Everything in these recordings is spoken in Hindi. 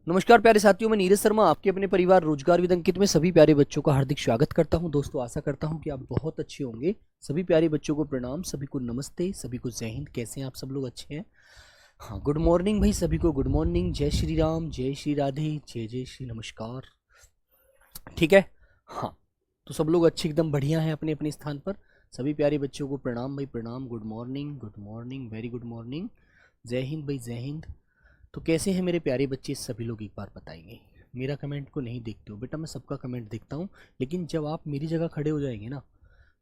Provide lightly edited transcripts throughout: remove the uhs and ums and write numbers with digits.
नमस्कार प्यारे साथियों, मैं नीरज शर्मा आपके अपने परिवार रोजगार विद अंकित में सभी प्यारे बच्चों का हार्दिक स्वागत करता हूं। दोस्तों, आशा करता हूं कि आप बहुत अच्छे होंगे। सभी प्यारे बच्चों को प्रणाम, सभी को नमस्ते, सभी को जय हिंद। कैसे हैं आप सब लोग? अच्छे हैं? हाँ, गुड मॉर्निंग भाई, सभी को गुड मॉर्निंग। जय श्री राम, जय श्री राधे, जय जय श्री नमस्कार। ठीक है। हाँ, तो सब लोग अच्छे एकदम बढ़िया हैं अपने अपने स्थान पर। सभी प्यारे बच्चों को प्रणाम भाई, प्रणाम। Good morning, very good morning. जय हिंद भाई, जय हिंद। तो कैसे हैं मेरे प्यारे बच्चे? सभी लोग एक बार बताएंगे। मेरा कमेंट को नहीं देखते हो बेटा? मैं सबका कमेंट देखता हूँ, लेकिन जब आप मेरी जगह खड़े हो जाएंगे ना,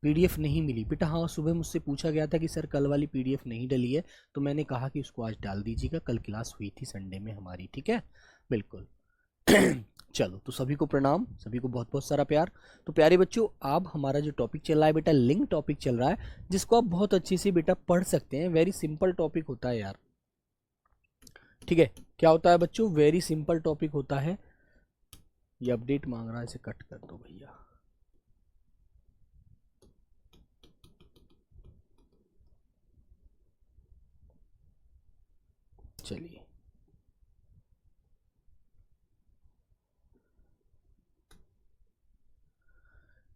पीडीएफ नहीं मिली बेटा। हाँ, सुबह मुझसे पूछा गया था कि सर कल वाली पीडीएफ नहीं डली है, तो मैंने कहा कि उसको आज डाल दीजिएगा। कल क्लास हुई थी संडे में हमारी, ठीक है, बिल्कुल। चलो, तो सभी को प्रणाम, सभी को बहुत बहुत सारा प्यार। तो प्यारे बच्चों, अब हमारा जो टॉपिक चल रहा है बेटा, लिंक टॉपिक चल रहा है, जिसको आप बहुत अच्छे से बेटा पढ़ सकते हैं। वेरी सिंपल टॉपिक होता है यार, ठीक है। क्या होता है बच्चों? वेरी सिंपल टॉपिक होता है। ये अपडेट मांग रहा है, इसे कट कर दो भैया। चलिए,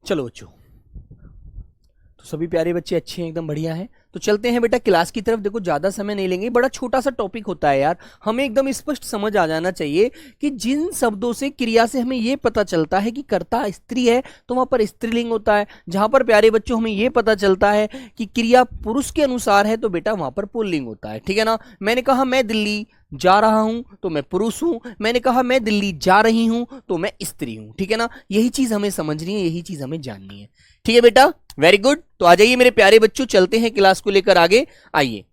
चलो बच्चों, तो सभी प्यारे बच्चे अच्छे हैं, एकदम बढ़िया हैं। तो चलते हैं बेटा क्लास की तरफ। देखो, ज्यादा समय नहीं लेंगे, बड़ा छोटा सा टॉपिक होता है यार। हमें एकदम स्पष्ट समझ आ जाना चाहिए कि जिन शब्दों से, क्रिया से हमें यह पता चलता है कि कर्ता स्त्री है, तो वहां पर स्त्रीलिंग होता है। जहां पर प्यारे बच्चों हमें यह पता चलता है कि क्रिया पुरुष के अनुसार है, तो बेटा वहां पर पुल्लिंग होता है। ठीक है ना? मैंने कहा मैं दिल्ली जा रहा हूं, तो मैं पुरुष हूं। मैंने कहा मैं दिल्ली जा रही हूं, तो मैं स्त्री हूं। ठीक है ना? यही चीज हमें समझनी है, यही चीज हमें जाननी है। ठीक है बेटा, वेरी गुड। तो आ जाइए मेरे प्यारे बच्चों, चलते हैं क्लास को लेकर आगे। आइए,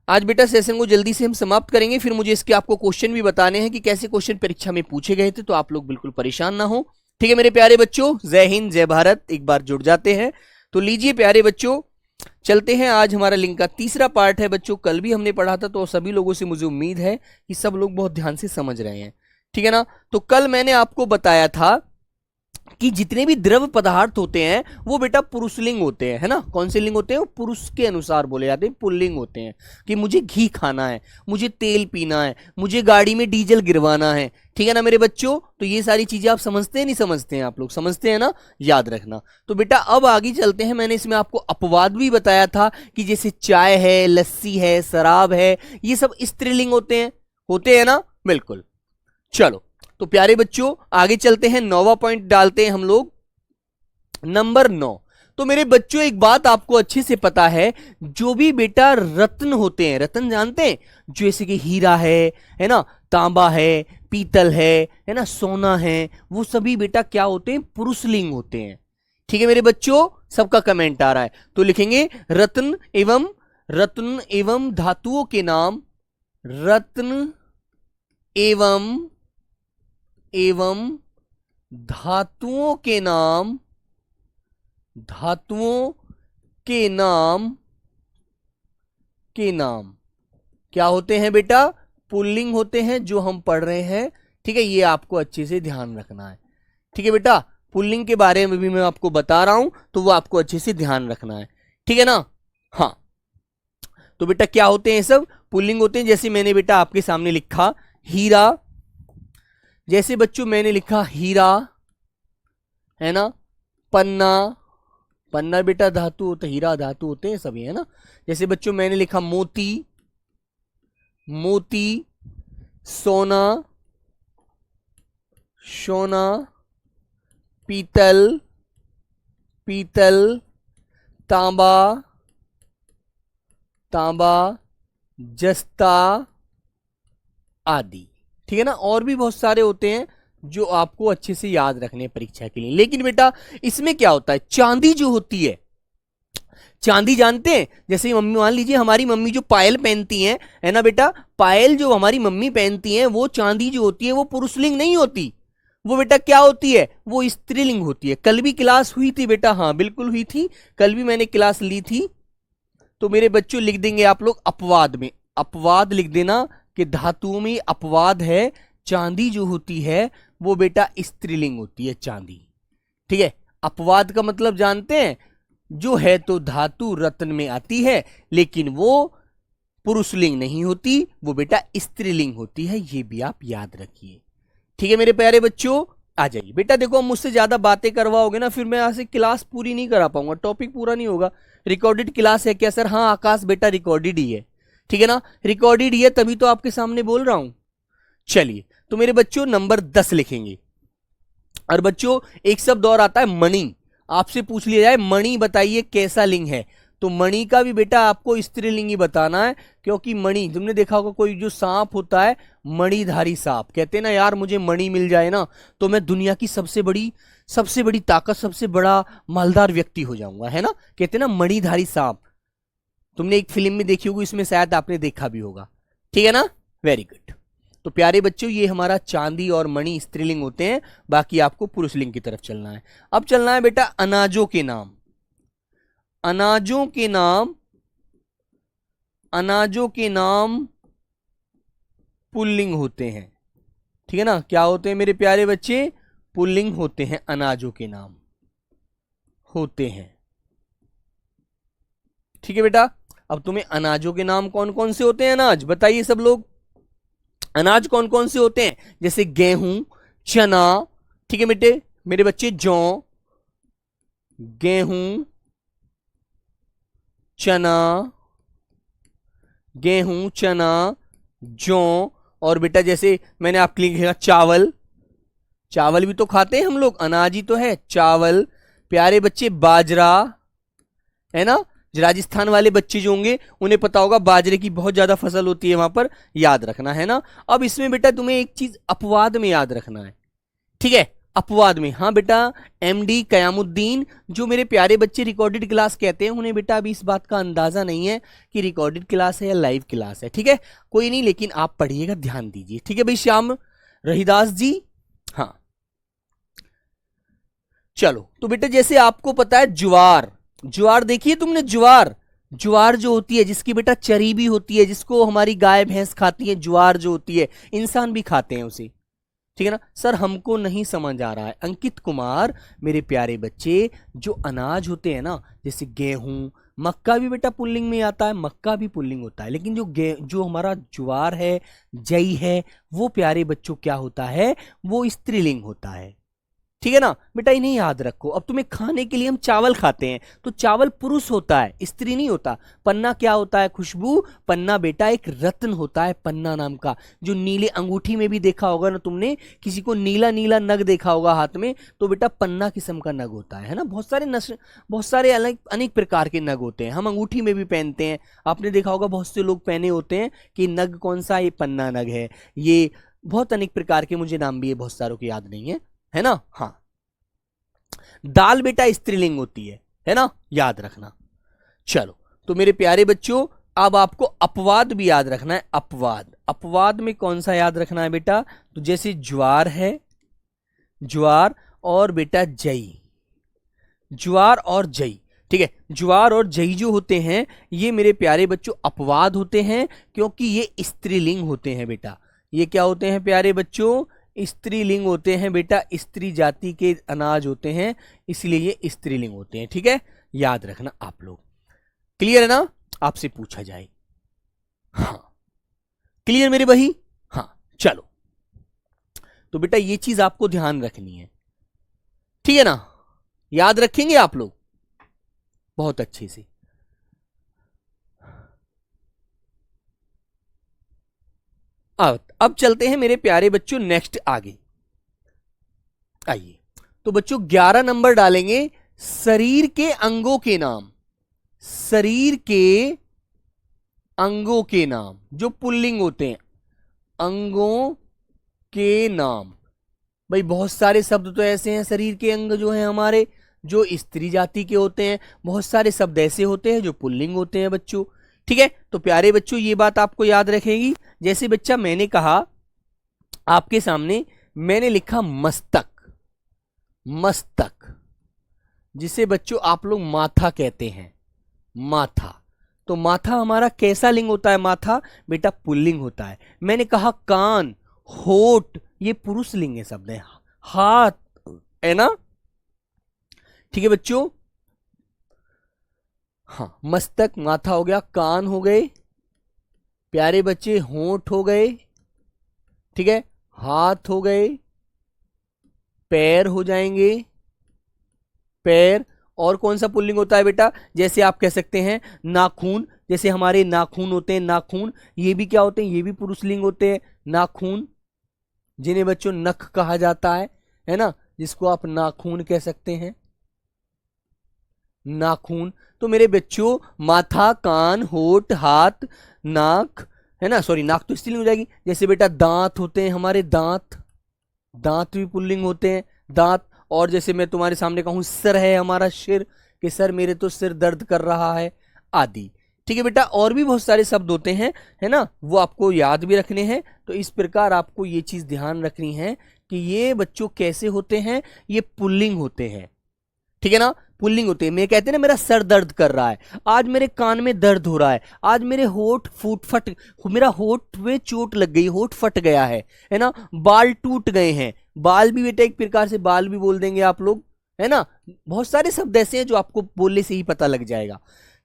आज बेटा सेशन को जल्दी से हम समाप्त करेंगे, फिर मुझे इसके आपको क्वेश्चन भी बताने हैं कि कैसे क्वेश्चन परीक्षा में पूछे गए थे, तो आप लोग बिल्कुल परेशान ना हो। ठीक है मेरे प्यारे बच्चों, जय हिंद, जय भारत। एक बार जुड़ जाते हैं। तो लीजिए प्यारे बच्चों, चलते हैं। आज हमारा लिंक का तीसरा पार्ट है बच्चों। कल भी हमने पढ़ा था, तो सभी लोगों से मुझे उम्मीद है कि सब लोग बहुत ध्यान से समझ रहे हैं। ठीक है ना? तो कल मैंने आपको बताया था कि जितने भी द्रव पदार्थ होते हैं वो बेटा पुरुषलिंग होते हैं, है ना? कौन से लिंग होते हैं? वो पुरुष के अनुसार बोले जाते हैं, पुल्लिंग होते हैं। कि मुझे घी खाना है, मुझे तेल पीना है, मुझे गाड़ी में डीजल गिरवाना है। ठीक है ना मेरे बच्चों? तो ये सारी चीजें आप समझते हैं, नहीं समझते हैं? आप लोग समझते हैं ना? याद रखना। तो बेटा अब आगे चलते हैं। मैंने इसमें आपको अपवाद भी बताया था कि जैसे चाय है, लस्सी है, शराब है, ये सब स्त्रीलिंग होते हैं ना? बिल्कुल। चलो, तो प्यारे बच्चों आगे चलते हैं। 9वां पॉइंट डालते हैं हम लोग, नंबर 9। तो मेरे बच्चों एक बात आपको अच्छे से पता है, जो भी बेटा रत्न होते हैं, रत्न जानते हैं? जैसे कि हीरा है ना, तांबा है, पीतल है ना, सोना है, वो सभी बेटा क्या होते हैं? पुरुषलिंग होते हैं। ठीक है मेरे बच्चों, सबका कमेंट आ रहा है, तो लिखेंगे रत्न एवं धातुओं के नाम, रत्न एवं धातुओं के नाम, धातुओं के नाम क्या होते हैं बेटा? पुल्लिंग होते हैं, जो हम पढ़ रहे हैं। ठीक है, ये आपको अच्छे से ध्यान रखना है। ठीक है बेटा, पुल्लिंग के बारे में भी मैं आपको बता रहा हूं, तो वो आपको अच्छे से ध्यान रखना है। ठीक है ना? हाँ, तो बेटा क्या होते हैं? सब पुल्लिंग होते हैं। जैसे मैंने बेटा आपके सामने लिखा हीरा, जैसे बच्चों मैंने लिखा हीरा, है ना, पन्ना बेटा धातु होता है, हीरा धातु होते हैं सभी, है ना? जैसे बच्चों मैंने लिखा मोती, सोना, पीतल, तांबा, जस्ता आदि। ठीक है ना? और भी बहुत सारे होते हैं जो आपको अच्छे से याद रखने हैं परीक्षा के लिए। लेकिन बेटा इसमें क्या होता है? चांदी जो होती है, चांदी जानते हैं? जैसे मम्मी, मान लीजिए हमारी मम्मी जो पायल पहनती हैं, है ना बेटा, पायल जो हमारी मम्मी पहनती हैं, वो चांदी जो होती है वो पुरुषलिंग नहीं होती। वो बेटा क्या होती है? वो स्त्रीलिंग होती है। कल भी क्लास हुई थी बेटा, हाँ बिल्कुल हुई थी, कल भी मैंने क्लास ली थी। तो मेरे बच्चों लिख देंगे आप लोग अपवाद में, अपवाद लिख देना कि धातुओं में अपवाद है। चांदी जो होती है वो बेटा स्त्रीलिंग होती है, चांदी। ठीक है, अपवाद का मतलब जानते हैं? जो है तो धातु रत्न में आती है, लेकिन वो पुरुष लिंग नहीं होती, वो बेटा स्त्रीलिंग होती है, ये भी आप याद रखिए। ठीक है मेरे प्यारे बच्चों, आ जाइए बेटा। देखो मुझसे ज्यादा बातें करवाओगे ना, फिर मैं यहाँ से क्लास पूरी नहीं करा पाऊंगा, टॉपिक पूरा नहीं होगा। रिकॉर्डेड क्लास है क्या सर? हाँ आकाश बेटा रिकॉर्डेड ही है, ठीक है ना, रिकॉर्डेड ही है, तभी तो आपके सामने बोल रहा हूं। चलिए तो मेरे बच्चों नंबर 10 लिखेंगे। और बच्चों एक शब्द और आता है मणि। आपसे पूछ लिया जाए मणि बताइए कैसा लिंग है, तो मणि का भी बेटा आपको स्त्रीलिंग ही बताना है, क्योंकि मणि तुमने देखा होगा कोई जो सांप होता है, मणिधारी सांप, कहते हैं ना यार मुझे मणि मिल जाए ना तो मैं दुनिया की सबसे बड़ी ताकत, सबसे बड़ा मालदार व्यक्ति हो जाऊंगा, है ना, कहते हैं ना मणिधारी सांप। तुमने एक फिल्म में देखी होगी, इसमें शायद आपने देखा भी होगा, ठीक है ना, वेरी गुड। तो प्यारे बच्चों ये हमारा चांदी और मणि स्त्रीलिंग होते हैं, बाकी आपको पुरुष लिंग की तरफ चलना है। अब चलना है बेटा अनाजों के नाम। अनाजों के नाम, अनाजों के नाम पुल्लिंग होते हैं, ठीक है ना, क्या होते हैं मेरे प्यारे बच्चे? पुल्लिंग होते हैं, अनाजों के नाम होते हैं, ठीक है बेटा। अब तुम्हें अनाजों के नाम कौन कौन से होते हैं, अनाज बताइए सब लोग, अनाज कौन कौन से होते हैं? जैसे गेहूं, चना, ठीक है बेटे मेरे बच्चे, जौ, गेहूं, चना, गेहूं, चना, जौ, और बेटा जैसे मैंने आपके लिए लिखा चावल, चावल भी तो खाते हैं हम लोग, अनाज ही तो है चावल। प्यारे बच्चे बाजरा, है ना, राजस्थान वाले बच्चे जो होंगे उन्हें पता होगा बाजरे की बहुत ज्यादा फसल होती है वहां पर, याद रखना है ना। अब इसमें बेटा तुम्हें एक चीज अपवाद में याद रखना है, ठीक है, अपवाद में। हाँ बेटा एमडी कयामुद्दीन, जो मेरे प्यारे बच्चे रिकॉर्डेड क्लास कहते हैं, उन्हें बेटा अभी इस बात का अंदाजा नहीं है कि रिकॉर्डेड क्लास है या लाइव क्लास है, ठीक है, कोई नहीं, लेकिन आप पढ़िएगा, ध्यान दीजिए, ठीक है भाई श्याम रहीदास जी। हाँ चलो तो बेटा जैसे आपको पता है ज्वार, ज्वार देखिए तुमने, ज्वार, ज्वार जो होती है जिसकी बेटा चरी भी होती है, जिसको हमारी गाय भैंस खाती है, ज्वार जो होती है इंसान भी खाते हैं उसे, ठीक है ना। सर हमको नहीं समझ आ रहा है अंकित कुमार, मेरे प्यारे बच्चे जो अनाज होते हैं ना, जैसे गेहूं, मक्का भी बेटा पुल्लिंग में आता है, मक्का भी पुल्लिंग होता है, लेकिन जो हमारा ज्वार है, जई है, वो प्यारे बच्चों क्या होता है, वो स्त्रीलिंग होता है, ठीक है ना बेटा, इन्हें याद रखो। अब तुम्हें खाने के लिए हम चावल खाते हैं, तो चावल पुरुष होता है, स्त्री नहीं होता। पन्ना क्या होता है खुशबू? पन्ना बेटा एक रत्न होता है, पन्ना नाम का, जो नीले अंगूठी में भी देखा होगा ना तुमने, किसी को नीला नीला नग देखा होगा हाथ में, तो बेटा पन्ना किस्म का नग होता है ना। बहुत सारे अलग अनेक प्रकार के नग होते हैं, हम अंगूठी में भी पहनते हैं, आपने देखा होगा बहुत से लोग पहने होते हैं कि नग कौन सा, ये पन्ना नग है, ये बहुत अनेक प्रकार के, मुझे नाम भी है बहुत सारों की याद नहीं है ना। हाँ दाल बेटा स्त्रीलिंग होती है ना, याद रखना। चलो तो मेरे प्यारे बच्चों अब आपको अपवाद भी याद रखना है। अपवाद, अपवाद में कौन सा याद रखना है बेटा? तो जैसे ज्वार है, ज्वार और बेटा जई, ज्वार और जई, ठीक है, ज्वार और जई जो होते हैं ये मेरे प्यारे बच्चों अपवाद होते हैं, क्योंकि ये स्त्रीलिंग होते हैं बेटा। ये क्या होते हैं प्यारे बच्चों? स्त्रीलिंग होते हैं बेटा, स्त्री जाति के अनाज होते हैं, इसलिए ये स्त्रीलिंग होते हैं, ठीक है, याद रखना आप लोग। क्लियर है ना? आपसे पूछा जाए, हाँ क्लियर मेरे भाई? हाँ चलो तो बेटा ये चीज आपको ध्यान रखनी है, ठीक है ना, याद रखेंगे आप लोग बहुत अच्छे से। अब चलते हैं मेरे प्यारे बच्चों नेक्स्ट आगे, आइए। तो बच्चों 11 नंबर डालेंगे शरीर के अंगों के नाम, शरीर के अंगों के नाम जो पुल्लिंग होते हैं, अंगों के नाम। भाई बहुत सारे शब्द तो ऐसे हैं शरीर के अंग जो हैं हमारे, जो स्त्री जाति के होते हैं, बहुत सारे शब्द ऐसे होते हैं जो पुल्लिंग होते हैं बच्चों, ठीक है। तो प्यारे बच्चों ये बात आपको याद रखेगी। जैसे बच्चा मैंने कहा आपके सामने, मैंने लिखा मस्तक, मस्तक जिसे बच्चों आप लोग माथा कहते हैं, माथा। तो माथा हमारा कैसा लिंग होता है? माथा बेटा पुल्लिंग होता है। मैंने कहा कान, होठ, ये पुरुष लिंग है शब्द है। हाथ है ना, ठीक है बच्चों। हाँ मस्तक माथा हो गया, कान हो गए, प्यारे बच्चे होंठ हो गए, ठीक है, हाथ हो गए, पैर हो जाएंगे, पैर। और कौन सा पुल्लिंग होता है बेटा? जैसे आप कह सकते हैं नाखून, जैसे हमारे नाखून होते हैं, नाखून, ये भी क्या होते हैं? ये भी पुरुषलिंग होते हैं, नाखून, जिन्हें बच्चों नख कहा जाता है ना, जिसको आप नाखून कह सकते हैं, नाखून। तो मेरे बच्चों माथा, कान, होठ, हाथ, नाक, है ना, सॉरी नाक तो स्त्रीलिंग हो जाएगी। जैसे बेटा दांत होते हैं हमारे, दांत, दांत भी पुल्लिंग होते हैं, दांत। और जैसे मैं तुम्हारे सामने कहूं सर है हमारा, सिर, कि सर मेरे तो सिर दर्द कर रहा है, आदि। ठीक है बेटा, और भी बहुत सारे शब्द होते हैं, है ना, वो आपको याद भी रखने हैं। तो इस प्रकार आपको ये चीज ध्यान रखनी है कि ये बच्चों कैसे होते हैं, ये पुल्लिंग होते हैं, ठीक है ना, पुल्लिंग होते हैं। मैं कहते हैं ना मेरा सर दर्द कर रहा है, आज मेरे कान में दर्द हो रहा है, आज मेरे होठ फट, मेरा होठ में चोट लग गई, होठ फट गया है ना, बाल टूट गए हैं। बाल भी बेटा एक प्रकार से बाल भी बोल देंगे आप लोग, है ना। बहुत सारे शब्द ऐसे हैं जो आपको बोलने से ही पता लग जाएगा,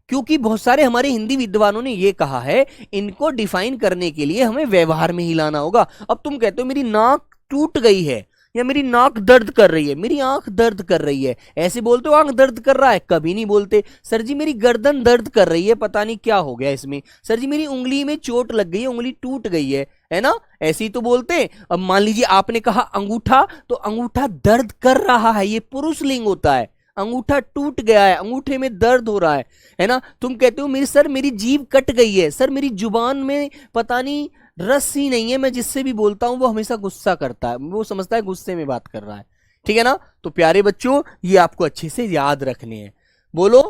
क्योंकि बहुत सारे हमारे हिंदी विद्वानों ने ये कहा है, इनको डिफाइन करने के लिए हमें व्यवहार में ही लाना होगा। अब तुम कहते हो मेरी नाक टूट गई है, या मेरी नाक दर्द कर रही है, मेरी आंख दर्द कर रही है, ऐसे बोलते हो आंख दर्द कर रहा है? कभी नहीं बोलते। सर जी मेरी गर्दन दर्द कर रही है, पता नहीं क्या हो गया इसमें। सर जी मेरी उंगली में चोट लग गई है, उंगली टूट गई है ना, ऐसे ही तो बोलते हैं। अब मान लीजिए आपने कहा अंगूठा, तो अंगूठा दर्द कर रहा है, ये पुरुष लिंग होता है। अंगूठा टूट गया है, अंगूठे में दर्द हो रहा है ना। तुम कहते हो मेरी सर मेरी जीभ कट गई है, सर मेरी जुबान में पता नहीं रस ही नहीं है, मैं जिससे भी बोलता हूं वो हमेशा गुस्सा करता है, वो समझता है गुस्से में बात कर रहा है, ठीक है ना। तो प्यारे बच्चों ये आपको अच्छे से याद रखने हैं। बोलो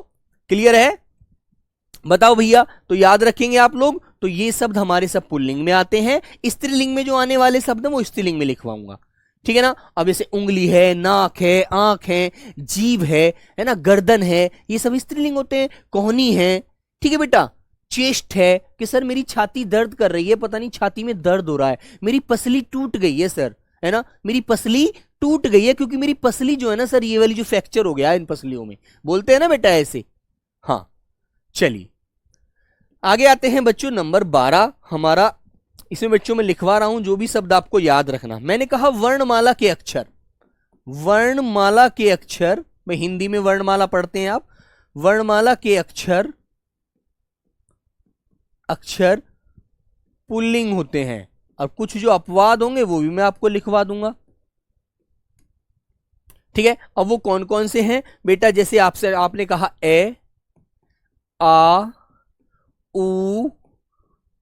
क्लियर है? बताओ भैया। तो याद रखेंगे आप लोग। तो ये शब्द हमारे सब पुल्लिंग में आते हैं। स्त्रीलिंग में जो आने वाले शब्द है वो स्त्रीलिंग में लिखवाऊंगा, ठीक है ना। अब जैसे उंगली है, नाक है, आंख है, जीभ है ना, गर्दन है, ये सब स्त्रीलिंग होते हैं। कोहनी है, ठीक है बेटा। चेस्ट है कि सर मेरी छाती दर्द कर रही है, पता नहीं छाती में दर्द हो रहा है। मेरी पसली टूट गई है सर, है ना, मेरी पसली टूट गई है, क्योंकि मेरी पसली जो है ना सर, ये वाली जो फ्रैक्चर हो गया है इन पसलियों में, बोलते हैं ना बेटा ऐसे। हाँ चलिए आगे आते हैं बच्चों। नंबर 12 हमारा, इसमें बच्चों में लिखवा रहा हूं जो भी शब्द आपको याद रखना। मैंने कहा वर्णमाला के अक्षर, वर्णमाला के अक्षर, में हिंदी में वर्णमाला पढ़ते हैं आप। वर्णमाला के अक्षर, अक्षर पुल्लिंग होते हैं, और कुछ जो अपवाद होंगे वो भी मैं आपको लिखवा दूंगा, ठीक है। अब वो कौन कौन से हैं बेटा? जैसे आपसे आपने कहा ए, आ, उ,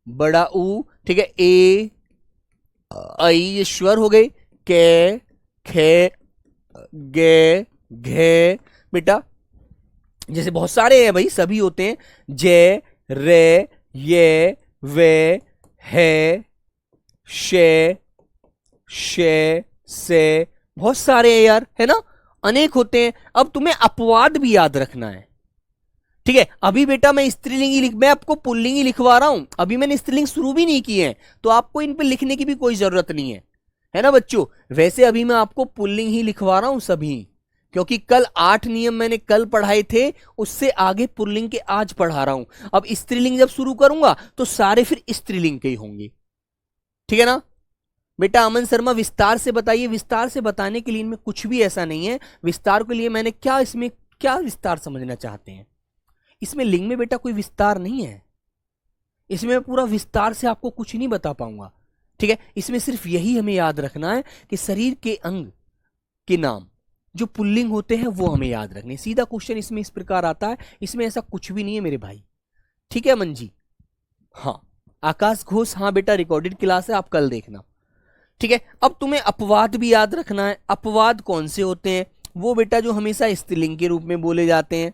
बड़ा ऊ, ठीक है, ए, आई, ये स्वर हो गए। के, खे, गे, घे, बेटा जैसे बहुत सारे हैं भाई, सभी होते हैं। जे, रे, ये, वे, है, शे, से, बहुत सारे हैं यार, है ना, अनेक होते हैं। अब तुम्हें अपवाद भी याद रखना है, ठीक है। अभी बेटा मैं स्त्रीलिंग ही मैं आपको पुल्लिंग ही लिखवा रहा हूं, अभी मैंने स्त्रीलिंग शुरू भी नहीं की है, तो आपको इन पर लिखने की भी कोई जरूरत नहीं है ना बच्चों। वैसे अभी मैं आपको पुल्लिंग ही लिखवा रहा हूं सभी, क्योंकि कल 8 नियम मैंने कल पढ़ाए थे, उससे आगे पुल्लिंग के आज पढ़ा रहा हूं। अब स्त्रीलिंग जब शुरू करूंगा तो सारे फिर स्त्रीलिंग के ही होंगे, ठीक है ना। बेटा अमन शर्मा विस्तार से बताइए। विस्तार से बताने के लिए इनमें कुछ भी ऐसा नहीं है। विस्तार के लिए मैंने क्या, इसमें क्या विस्तार समझना चाहते हैं? इसमें लिंग में बेटा कोई विस्तार नहीं है, इसमें मैं पूरा विस्तार से आपको कुछ नहीं बता पाऊंगा, ठीक है। इसमें सिर्फ यही हमें याद रखना है कि शरीर के अंग के नाम जो पुल्लिंग होते हैं वो हमें याद रखने। सीधा क्वेश्चन इसमें इस प्रकार आता है, इसमें ऐसा कुछ भी नहीं है मेरे भाई, ठीक है अमन जी। हाँ आकाश घोष, हाँ बेटा रिकॉर्डेड क्लास है, आप कल देखना, ठीक है। अब तुम्हें अपवाद भी याद रखना है। अपवाद कौन से होते हैं? वो बेटा जो हमेशा स्त्रीलिंग के रूप में बोले जाते हैं।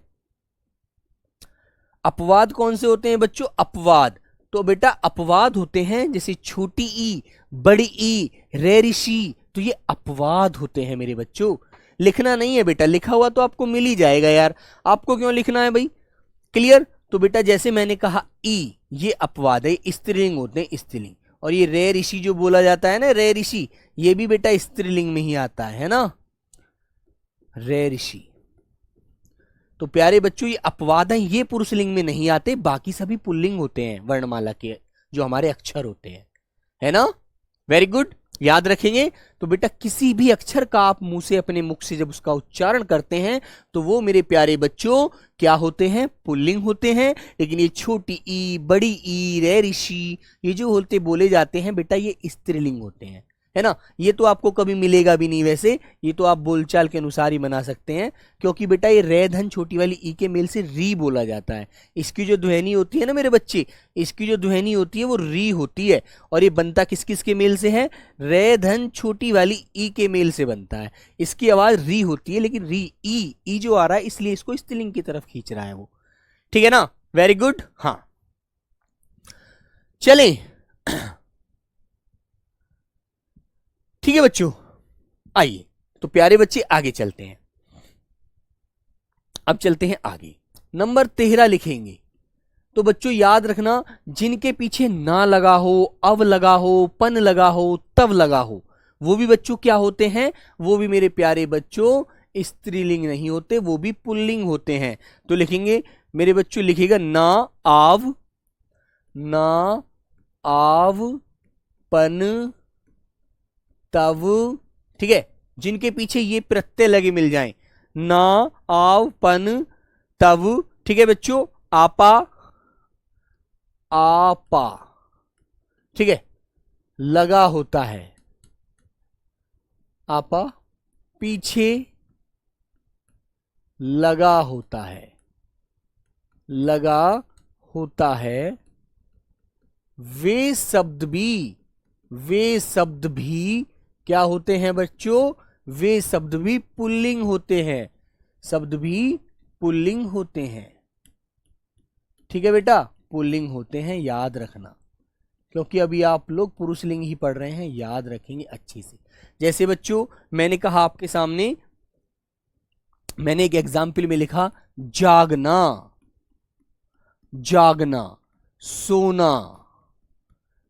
अपवाद कौन से होते हैं बच्चों? अपवाद तो बेटा अपवाद होते हैं जैसे छोटी ई, बड़ी ई, रे ऋषि, तो ये अपवाद होते हैं मेरे बच्चों। लिखना नहीं है बेटा, लिखा हुआ तो आपको मिल ही जाएगा यार, आपको क्यों लिखना है भाई? क्लियर? तो बेटा जैसे मैंने कहा ई, ये अपवाद है, स्त्रीलिंग होते हैं, स्त्रीलिंग। और ये रे ऋषि जो बोला जाता है ना, रे ऋषि, ये भी बेटा स्त्रीलिंग में ही आता है ना, रे ऋषि। तो प्यारे बच्चों ये अपवाद हैं, ये पुरुषलिंग में नहीं आते, बाकी सभी पुल्लिंग होते हैं वर्णमाला के जो हमारे अक्षर होते हैं, है ना। वेरी गुड, याद रखेंगे। तो बेटा किसी भी अक्षर का आप मुंह से, अपने मुख से जब उसका उच्चारण करते हैं तो वो मेरे प्यारे बच्चों क्या होते हैं, पुल्लिंग होते हैं। लेकिन ये छोटी ई, बड़ी ई, रे ऋषि, ये जो होते बोले जाते हैं बेटा, ये स्त्रीलिंग होते हैं, है ना। ये तो आपको कभी मिलेगा भी नहीं, वैसे ये तो आप बोलचाल के अनुसार ही बना सकते हैं, क्योंकि बेटा ये रे धन छोटी वाली ई के मेल से री बोला जाता है। इसकी जो ध्वनि होती है ना मेरे बच्चे, इसकी जो ध्वनि होती है वो री होती है। और ये बनता किस किस के मेल से है, रे धन छोटी वाली ई के मेल से बनता है। इसकी आवाज री होती है, लेकिन री ई जो आ रहा है इसलिए इसको स्त्रीलिंग की तरफ खींच रहा है वो, ठीक है ना। Very good. हाँ चलें, ठीक है बच्चों, आइए तो प्यारे बच्चे आगे चलते हैं। अब चलते हैं आगे, नंबर 13 लिखेंगे। तो बच्चों याद रखना, जिनके पीछे ना लगा हो, अव लगा हो, पन लगा हो, तव लगा हो, वो भी बच्चों क्या होते हैं, वो भी मेरे प्यारे बच्चों स्त्रीलिंग नहीं होते, वो भी पुल्लिंग होते हैं। तो लिखेंगे मेरे बच्चों, लिखेगा ना आव, ना आव, पन, तव, ठीक है। जिनके पीछे ये प्रत्यय लगे मिल जाएं, ना आव, पन, तव, ठीक है बच्चों। आपा, आपा, ठीक है, लगा होता है, आपा पीछे लगा होता है, लगा होता है। वे शब्द भी क्या होते हैं बच्चों, वे शब्द भी पुल्लिंग होते हैं, शब्द भी पुल्लिंग होते हैं, ठीक है बेटा, पुल्लिंग होते हैं, याद रखना। क्योंकि अभी आप लोग पुरुषलिंग ही पढ़ रहे हैं, याद रखेंगे अच्छे से। जैसे बच्चों मैंने कहा आपके सामने, मैंने एक एग्जाम्पल में लिखा जागना, जागना, सोना,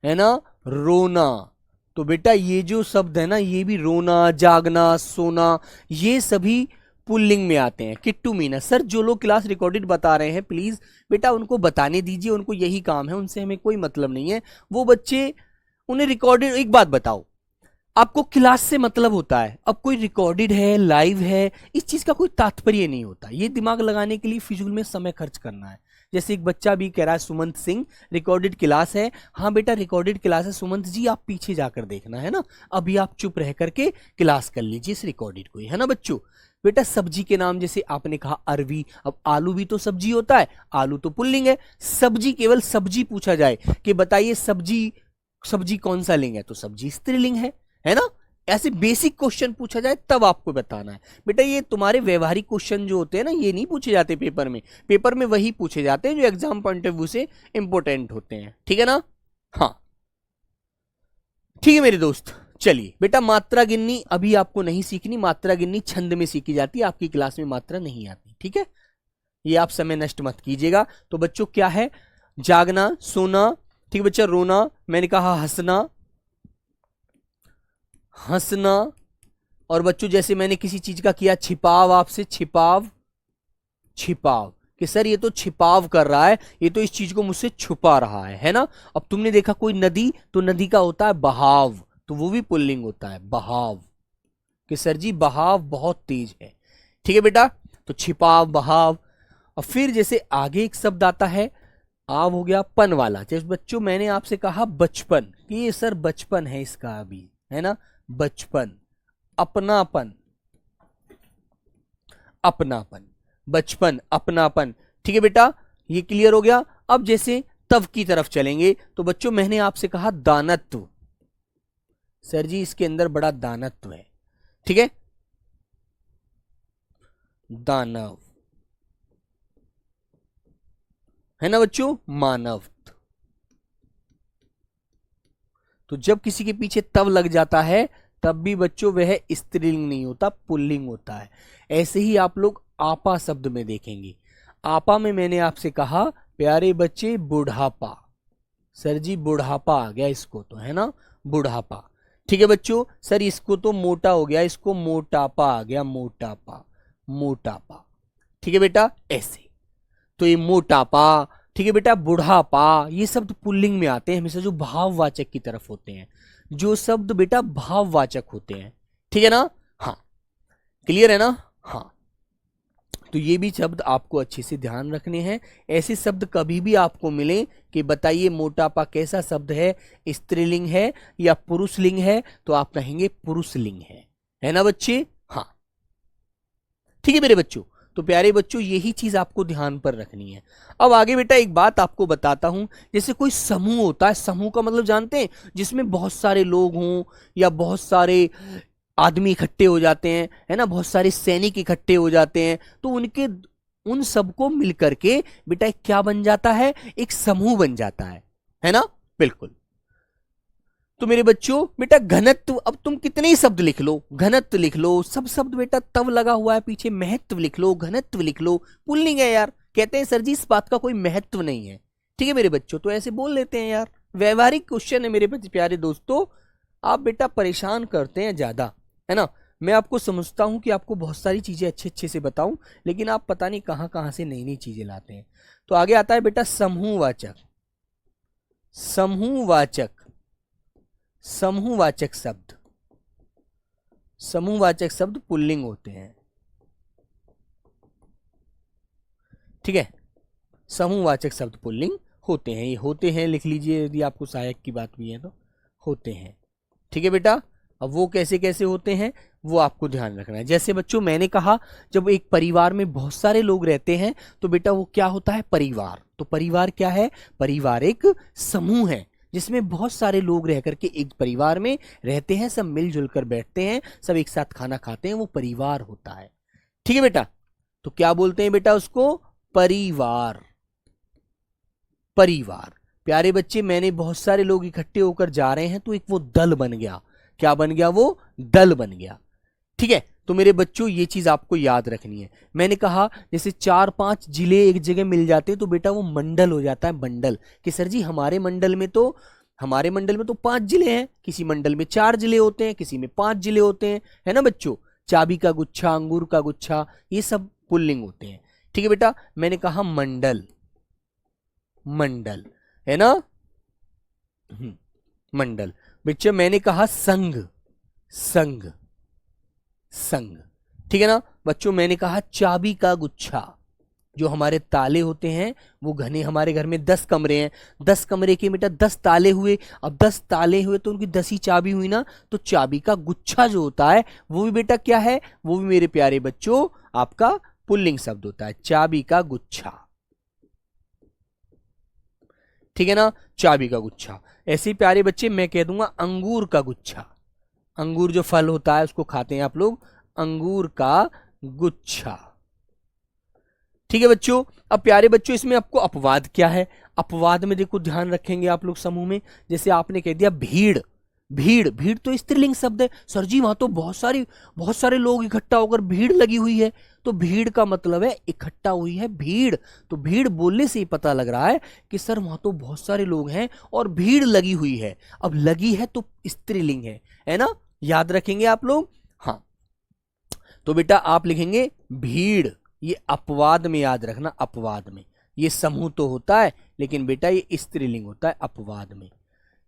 है ना, रोना। तो बेटा ये जो शब्द है ना, ये भी रोना, जागना, सोना, ये सभी पुल्लिंग में आते हैं। किट्टू मीना सर, जो लोग क्लास रिकॉर्डेड बता रहे हैं प्लीज बेटा उनको बताने दीजिए, उनको यही काम है, उनसे हमें कोई मतलब नहीं है। वो बच्चे, उन्हें रिकॉर्डेड, एक बात बताओ, आपको क्लास से मतलब होता है, अब कोई रिकॉर्डेड है, लाइव है, इस चीज का कोई तात्पर्य नहीं होता। ये दिमाग लगाने के लिए फिजूल में समय खर्च करना है। जैसे एक बच्चा भी कह रहा है, सुमंत सिंह, रिकॉर्डेड क्लास है। हाँ बेटा रिकॉर्डेड क्लास है सुमंत जी, आप पीछे जाकर देखना, है ना। अभी आप चुप रह करके क्लास कर लीजिए इस रिकॉर्डेड को, है ना बच्चों। बेटा सब्जी के नाम, जैसे आपने कहा अरवी, अब आलू भी तो सब्जी होता है, आलू तो पुल्लिंग है। सब्जी, केवल सब्जी पूछा जाए कि बताइए सब्जी, सब्जी कौन सा लिंग है, तो सब्जी स्त्रीलिंग है ना। ऐसे बेसिक क्वेश्चन पूछा जाए तब आपको बताना है बेटा। ये तुम्हारे व्यवहारिक क्वेश्चन जो होते हैं ना, ये नहीं पूछे जाते पेपर में, पेपर में वही पूछे जाते हैं जो एग्जाम पॉइंट ऑफ व्यू से इंपॉर्टेंट होते हैं, ठीक है ना। हाँ ठीक है मेरे दोस्त, चलिए बेटा मात्रा गिननी अभी आपको नहीं सीखनी, मात्रा गिननी छंद में सीखी जाती है, आपकी क्लास में मात्रा नहीं आती, ठीक है। ये आप समय नष्ट मत कीजिएगा। तो बच्चों क्या है, जागना, सोना, ठीक बच्चा, रोना, मैंने कहा हंसना, हंसना। और बच्चों जैसे मैंने किसी चीज का किया छिपाव, आपसे छिपाव, छिपाव, कि सर ये तो छिपाव कर रहा है, ये तो इस चीज को मुझसे छुपा रहा है ना। अब तुमने देखा कोई नदी, तो नदी का होता है बहाव, तो वो भी पुल्लिंग होता है, बहाव, कि सर जी बहाव बहुत तेज है, ठीक है बेटा। तो छिपाव, बहाव। और फिर जैसे आगे एक शब्द आता है, आव हो गया पन वाला। जैसे बच्चों मैंने आपसे कहा बचपन, कि ये सर बचपन है इसका अभी, है ना, बचपन। अपनापन, अपनापन, बचपन, अपनापन, ठीक है बेटा, ये क्लियर हो गया। अब जैसे तव की तरफ चलेंगे, तो बच्चों मैंने आपसे कहा दानत्व, सर जी इसके अंदर बड़ा दानत्व है, ठीक है, दानव, है ना बच्चों, मानव। तो जब किसी के पीछे तव लग जाता है तब भी बच्चों वह स्त्रीलिंग नहीं होता, पुल्लिंग होता है। ऐसे ही आप लोग आपा शब्द में देखेंगे। आपा में मैंने आपसे कहा प्यारे बच्चे बुढ़ापा, सर जी बुढ़ापा आ गया इसको तो, है ना, बुढ़ापा, ठीक है बच्चों। सर इसको तो मोटा हो गया, इसको मोटापा आ गया, मोटापा, मोटापा, ठीक है बेटा, ऐसे। तो ये मोटापा, ठीक है बेटा, बुढ़ापा, ये शब्द पुल्लिंग में आते हैं हमेशा, जो भाववाचक की तरफ होते हैं, जो शब्द बेटा भाववाचक होते हैं। ठीक है ना? हाँ, क्लियर है ना? हाँ, तो ये भी शब्द आपको अच्छे से ध्यान रखने हैं। ऐसे शब्द कभी भी आपको मिले कि बताइए मोटापा कैसा शब्द है, स्त्रीलिंग है या पुरुषलिंग है, तो आप कहेंगे पुरुषलिंग है ना बच्चे? हाँ, ठीक है मेरे बच्चों। तो प्यारे बच्चों, यही चीज आपको ध्यान पर रखनी है। अब आगे बेटा एक बात आपको बताता हूं, जैसे कोई समूह होता है, समूह का मतलब जानते हैं, जिसमें बहुत सारे लोग हों या बहुत सारे आदमी इकट्ठे हो जाते हैं, है ना, बहुत सारे सैनिक इकट्ठे हो जाते हैं, तो उन सबको मिलकर के बेटा एक क्या बन जाता है, एक समूह बन जाता है ना? बिल्कुल। तो मेरे बच्चों बेटा घनत्व, अब तुम कितने ही शब्द लिख लो, घनत्व लिख लो, सब शब्द बेटा तब लगा हुआ है पीछे, महत्व लिख लो, घनत्व लिख लो, पुल्लिंग है यार, कहते हैं सर जी इस बात का कोई महत्व नहीं है। ठीक है मेरे बच्चों, तो ऐसे बोल लेते हैं यार, व्यवहारिक क्वेश्चन है मेरे प्यारे दोस्तों। आप बेटा परेशान करते हैं ज्यादा, है ना? मैं आपको समझता हूं कि आपको बहुत सारी चीजें अच्छे अच्छे से बताऊं, लेकिन आप पता नहीं कहां कहां से नई नई चीजें लाते हैं। तो आगे आता है बेटा समूहवाचक। समूहवाचक, समूहवाचक शब्द, समूहवाचक शब्द पुल्लिंग होते हैं। ठीक है, समूहवाचक शब्द पुल्लिंग होते हैं, ये होते हैं लिख लीजिए, यदि आपको सहायक की बात भी है तो होते हैं। ठीक है बेटा, अब वो कैसे कैसे होते हैं वो आपको ध्यान रखना है। जैसे बच्चों मैंने कहा, जब एक परिवार में बहुत सारे लोग रहते हैं तो बेटा वो क्या होता है, परिवार। तो परिवार क्या है, परिवार एक समूह है जिसमें बहुत सारे लोग रह करके एक परिवार में रहते हैं, सब मिलजुल कर बैठते हैं, सब एक साथ खाना खाते हैं, वो परिवार होता है। ठीक है बेटा, तो क्या बोलते हैं बेटा उसको, परिवार। परिवार। प्यारे बच्चे, मैंने बहुत सारे लोग इकट्ठे होकर जा रहे हैं तो एक वो दल बन गया, क्या बन गया, वो दल बन गया। ठीक है, तो मेरे बच्चों ये चीज आपको याद रखनी है। मैंने कहा जैसे 4-5 जिले एक जगह मिल जाते हैं तो बेटा वो मंडल हो जाता है, मंडल, कि सर जी हमारे मंडल में तो 5 जिले हैं, किसी मंडल में 4 जिले होते हैं, किसी में 5 जिले होते हैं, है ना बच्चों? चाबी का गुच्छा, अंगूर का गुच्छा, ये सब पुल्लिंग होते हैं। ठीक है बेटा, मैंने कहा मंडल, मंडल, है ना? मंडल। बच्चे मैंने कहा संघ, संघ, संघ। ठीक है ना बच्चों, मैंने कहा चाबी का गुच्छा, जो हमारे ताले होते हैं वो घने, हमारे घर में 10 कमरे हैं, 10 कमरे के बेटा 10 ताले हुए, अब 10 ताले हुए तो उनकी 10 ही चाबी हुई ना, तो चाबी का गुच्छा जो होता है वो भी बेटा क्या है, वो भी मेरे प्यारे बच्चों आपका पुल्लिंग शब्द होता है, चाबी का गुच्छा। ठीक है ना, चाबी का गुच्छा। ऐसे ही प्यारे बच्चे मैं कह दूंगा अंगूर का गुच्छा, अंगूर जो फल होता है उसको खाते हैं आप लोग, अंगूर का गुच्छा। ठीक है बच्चों, अब प्यारे बच्चों इसमें आपको अपवाद क्या है, अपवाद में देखो ध्यान रखेंगे आप लोग समूह में, जैसे आपने कह दिया भीड़, भीड़, भीड़ तो स्त्रीलिंग शब्द है, सर जी वहां तो बहुत सारे लोग इकट्ठा होकर भीड़ लगी हुई है, तो भीड़ का मतलब है इकट्ठा हुई है भीड़, तो भीड़ बोलने से ही पता लग रहा है कि सर वहां तो बहुत सारे लोग हैं और भीड़ लगी हुई है। अब लगी है तो स्त्रीलिंग है ना, याद रखेंगे आप लोग। हाँ, तो बेटा आप लिखेंगे भीड़, ये अपवाद में याद रखना, अपवाद में, ये समूह तो होता है लेकिन बेटा ये स्त्रीलिंग होता है अपवाद में।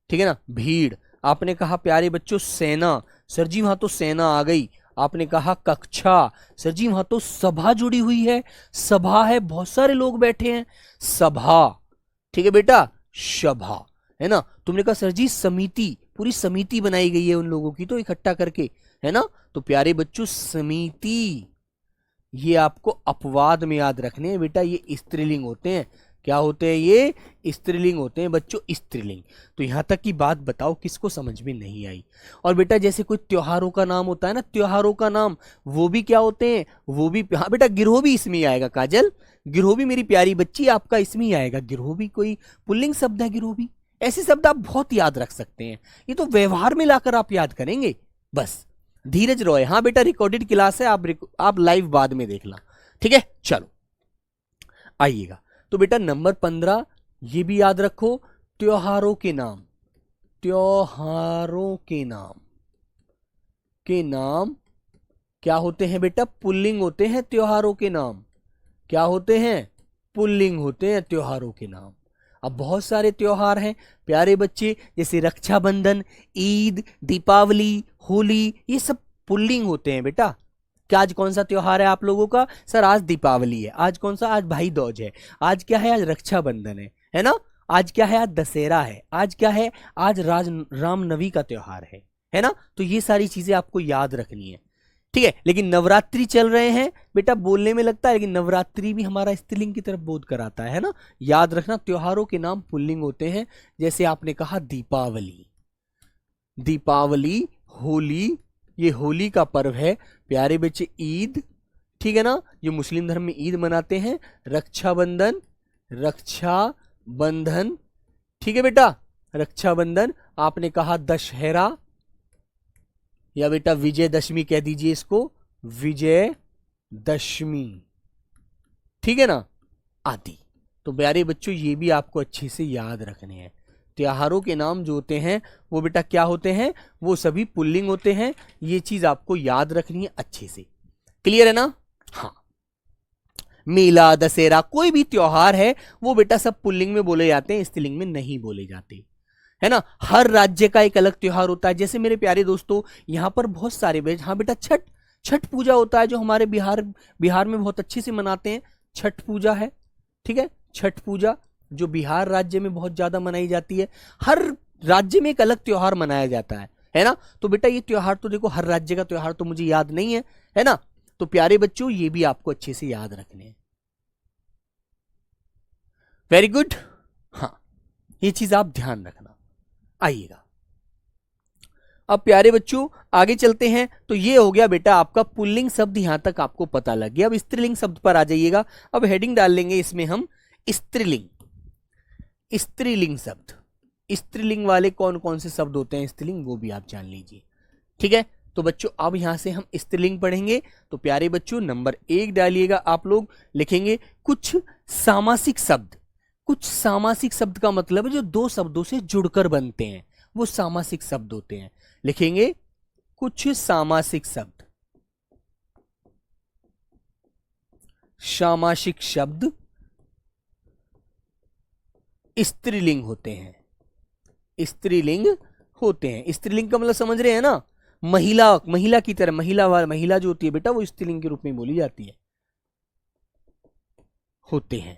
ठीक है ना, भीड़। आपने कहा प्यारे बच्चों सेना, सर जी वहां तो सेना आ गई। आपने कहा कक्षा, सर जी वहां तो सभा जुड़ी हुई है, सभा है, बहुत सारे लोग बैठे हैं, सभा। ठीक है बेटा, सभा, है ना? तुमने कहा सर जी समिति, पूरी समिति बनाई गई है उन लोगों की तो इकट्ठा करके, है ना? तो प्यारे बच्चों समिति, ये आपको अपवाद में याद रखने हैं बेटा, ये स्त्रीलिंग होते हैं। क्या होते हैं ये, स्त्रीलिंग होते हैं बच्चों, स्त्रीलिंग। तो यहां तक की बात बताओ किसको समझ में नहीं आई। और बेटा जैसे कोई त्योहारों का नाम होता है ना, त्योहारों का नाम, वो भी क्या होते हैं, वो भी, हाँ बेटा गिरोह भी इसमें ही आएगा, काजल गिरोह भी मेरी प्यारी बच्ची आपका इसमें ही आएगा, गिरोह भी कोई पुल्लिंग शब्द है, गिरोह भी। ऐसे शब्द आप बहुत याद रख सकते हैं, ये तो व्यवहार में लाकर आप याद करेंगे, बस धीरज रॉय। हाँ बेटा रिकॉर्डेड क्लास है, आप लाइव बाद में देखना। ठीक है, चलो आइएगा। तो बेटा नंबर 15 ये भी याद रखो, त्योहारों के नाम, त्योहारों के नाम, के नाम क्या होते हैं बेटा, पुल्लिंग होते हैं। त्योहारों के नाम क्या होते हैं, पुल्लिंग होते हैं त्योहारों के नाम। अब बहुत सारे त्योहार हैं प्यारे बच्चे, जैसे रक्षाबंधन, ईद, दीपावली, होली, ये सब पुल्लिंग होते हैं बेटा। क्या आज कौन सा त्योहार है आप लोगों का? सर आज दीपावली है। आज कौन सा? आज भाई दूज है। आज क्या है? आज रक्षाबंधन है ना? आज क्या है? आज दशहरा है। आज क्या है? आज रामनवमी का त्योहार है ना? तो ये सारी चीजें आपको याद रखनी है, ठीक है। लेकिन नवरात्रि चल रहे हैं बेटा, बोलने में लगता है लेकिन नवरात्रि भी हमारा स्त्रीलिंग की तरफ बोध कराता है ना? याद रखना त्योहारों के नाम पुल्लिंग होते हैं। जैसे आपने कहा दीपावली, दीपावली, होली, ये होली का पर्व है प्यारे बच्चे। ईद, ठीक है ना, जो मुस्लिम धर्म में ईद मनाते हैं। रक्षाबंधन, रक्षाबंधन, ठीक है बेटा, रक्षाबंधन। आपने कहा दशहरा, या बेटा विजयदशमी कह दीजिए इसको, विजयदशमी, ठीक है ना, आदि। तो प्यारे बच्चों ये भी आपको अच्छे से याद रखने हैं। त्योहारों के नाम जो होते हैं वो बेटा क्या होते हैं? वो सभी पुल्लिंग होते हैं। ये चीज आपको याद रखनी है अच्छे से। क्लियर है ना? हाँ, मेला, दशहरा, कोई भी त्योहार है वो बेटा सब पुल्लिंग में बोले जाते हैं, स्त्रीलिंग में नहीं बोले जाते, है ना? हर राज्य का एक अलग त्योहार होता है। जैसे मेरे प्यारे दोस्तों यहाँ पर बहुत सारे हाँ बेटा छठ पूजा होता है जो हमारे बिहार में बहुत अच्छे से मनाते हैं। छठ पूजा है, ठीक है, छठ पूजा जो बिहार राज्य में बहुत ज्यादा मनाई जाती है। हर राज्य में एक अलग त्योहार मनाया जाता है ना? तो बेटा ये त्योहार तो देखो, हर राज्य का त्योहार तो मुझे याद नहीं है ना? तो प्यारे बच्चों ये भी आपको अच्छे से याद रखने हैं। Very good. हाँ, ये चीज आप ध्यान रखना। आइएगा अब प्यारे बच्चों आगे चलते हैं। तो ये हो गया बेटा आपका पुल्लिंग शब्द, यहां तक आपको पता लग गया। अब स्त्रीलिंग शब्द पर आ जाइएगा। अब हेडिंग डाल लेंगे इसमें हम स्त्रीलिंग। स्त्रीलिंग शब्द, स्त्रीलिंग वाले कौन कौन से शब्द होते हैं स्त्रीलिंग, वो भी आप जान लीजिए, ठीक है। तो बच्चों अब यहां से हम स्त्रीलिंग पढ़ेंगे। तो प्यारे बच्चों नंबर 1 डालिएगा, आप लोग लिखेंगे कुछ सामासिक शब्द। कुछ सामासिक शब्द का मतलब है जो दो शब्दों से जुड़कर बनते हैं, वो सामासिक शब्द होते हैं। लिखेंगे कुछ सामासिक शब्द। सामासिक शब्द स्त्रीलिंग होते हैं। स्त्रीलिंग होते हैं। स्त्रीलिंग का मतलब समझ रहे हैं ना? महिला की तरह, महिला जो होती है बेटा वो स्त्रीलिंग के रूप में बोली जाती है, होते हैं।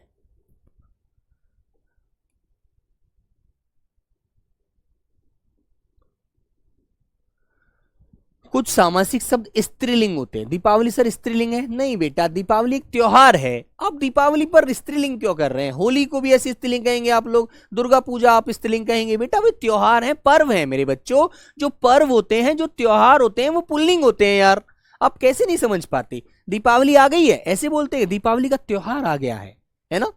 कुछ सामासिक शब्द स्त्रीलिंग होते हैं। दीपावली सर स्त्रीलिंग है? नहीं बेटा, दीपावली एक त्योहार है। आप दीपावली पर स्त्रीलिंग क्यों कर रहे हैं? होली को भी ऐसी स्त्रीलिंग कहेंगे आप लोग, दुर्गा पूजा आप स्त्रीलिंग कहेंगे। बेटा वो त्योहार है, पर्व है मेरे बच्चों। जो पर्व होते हैं, जो त्योहार होते हैं, वो पुल्लिंग होते हैं यार। आप कैसे नहीं समझ पाते? दीपावली आ गई है ऐसे बोलते हैं, दीपावली का त्योहार आ गया है ना?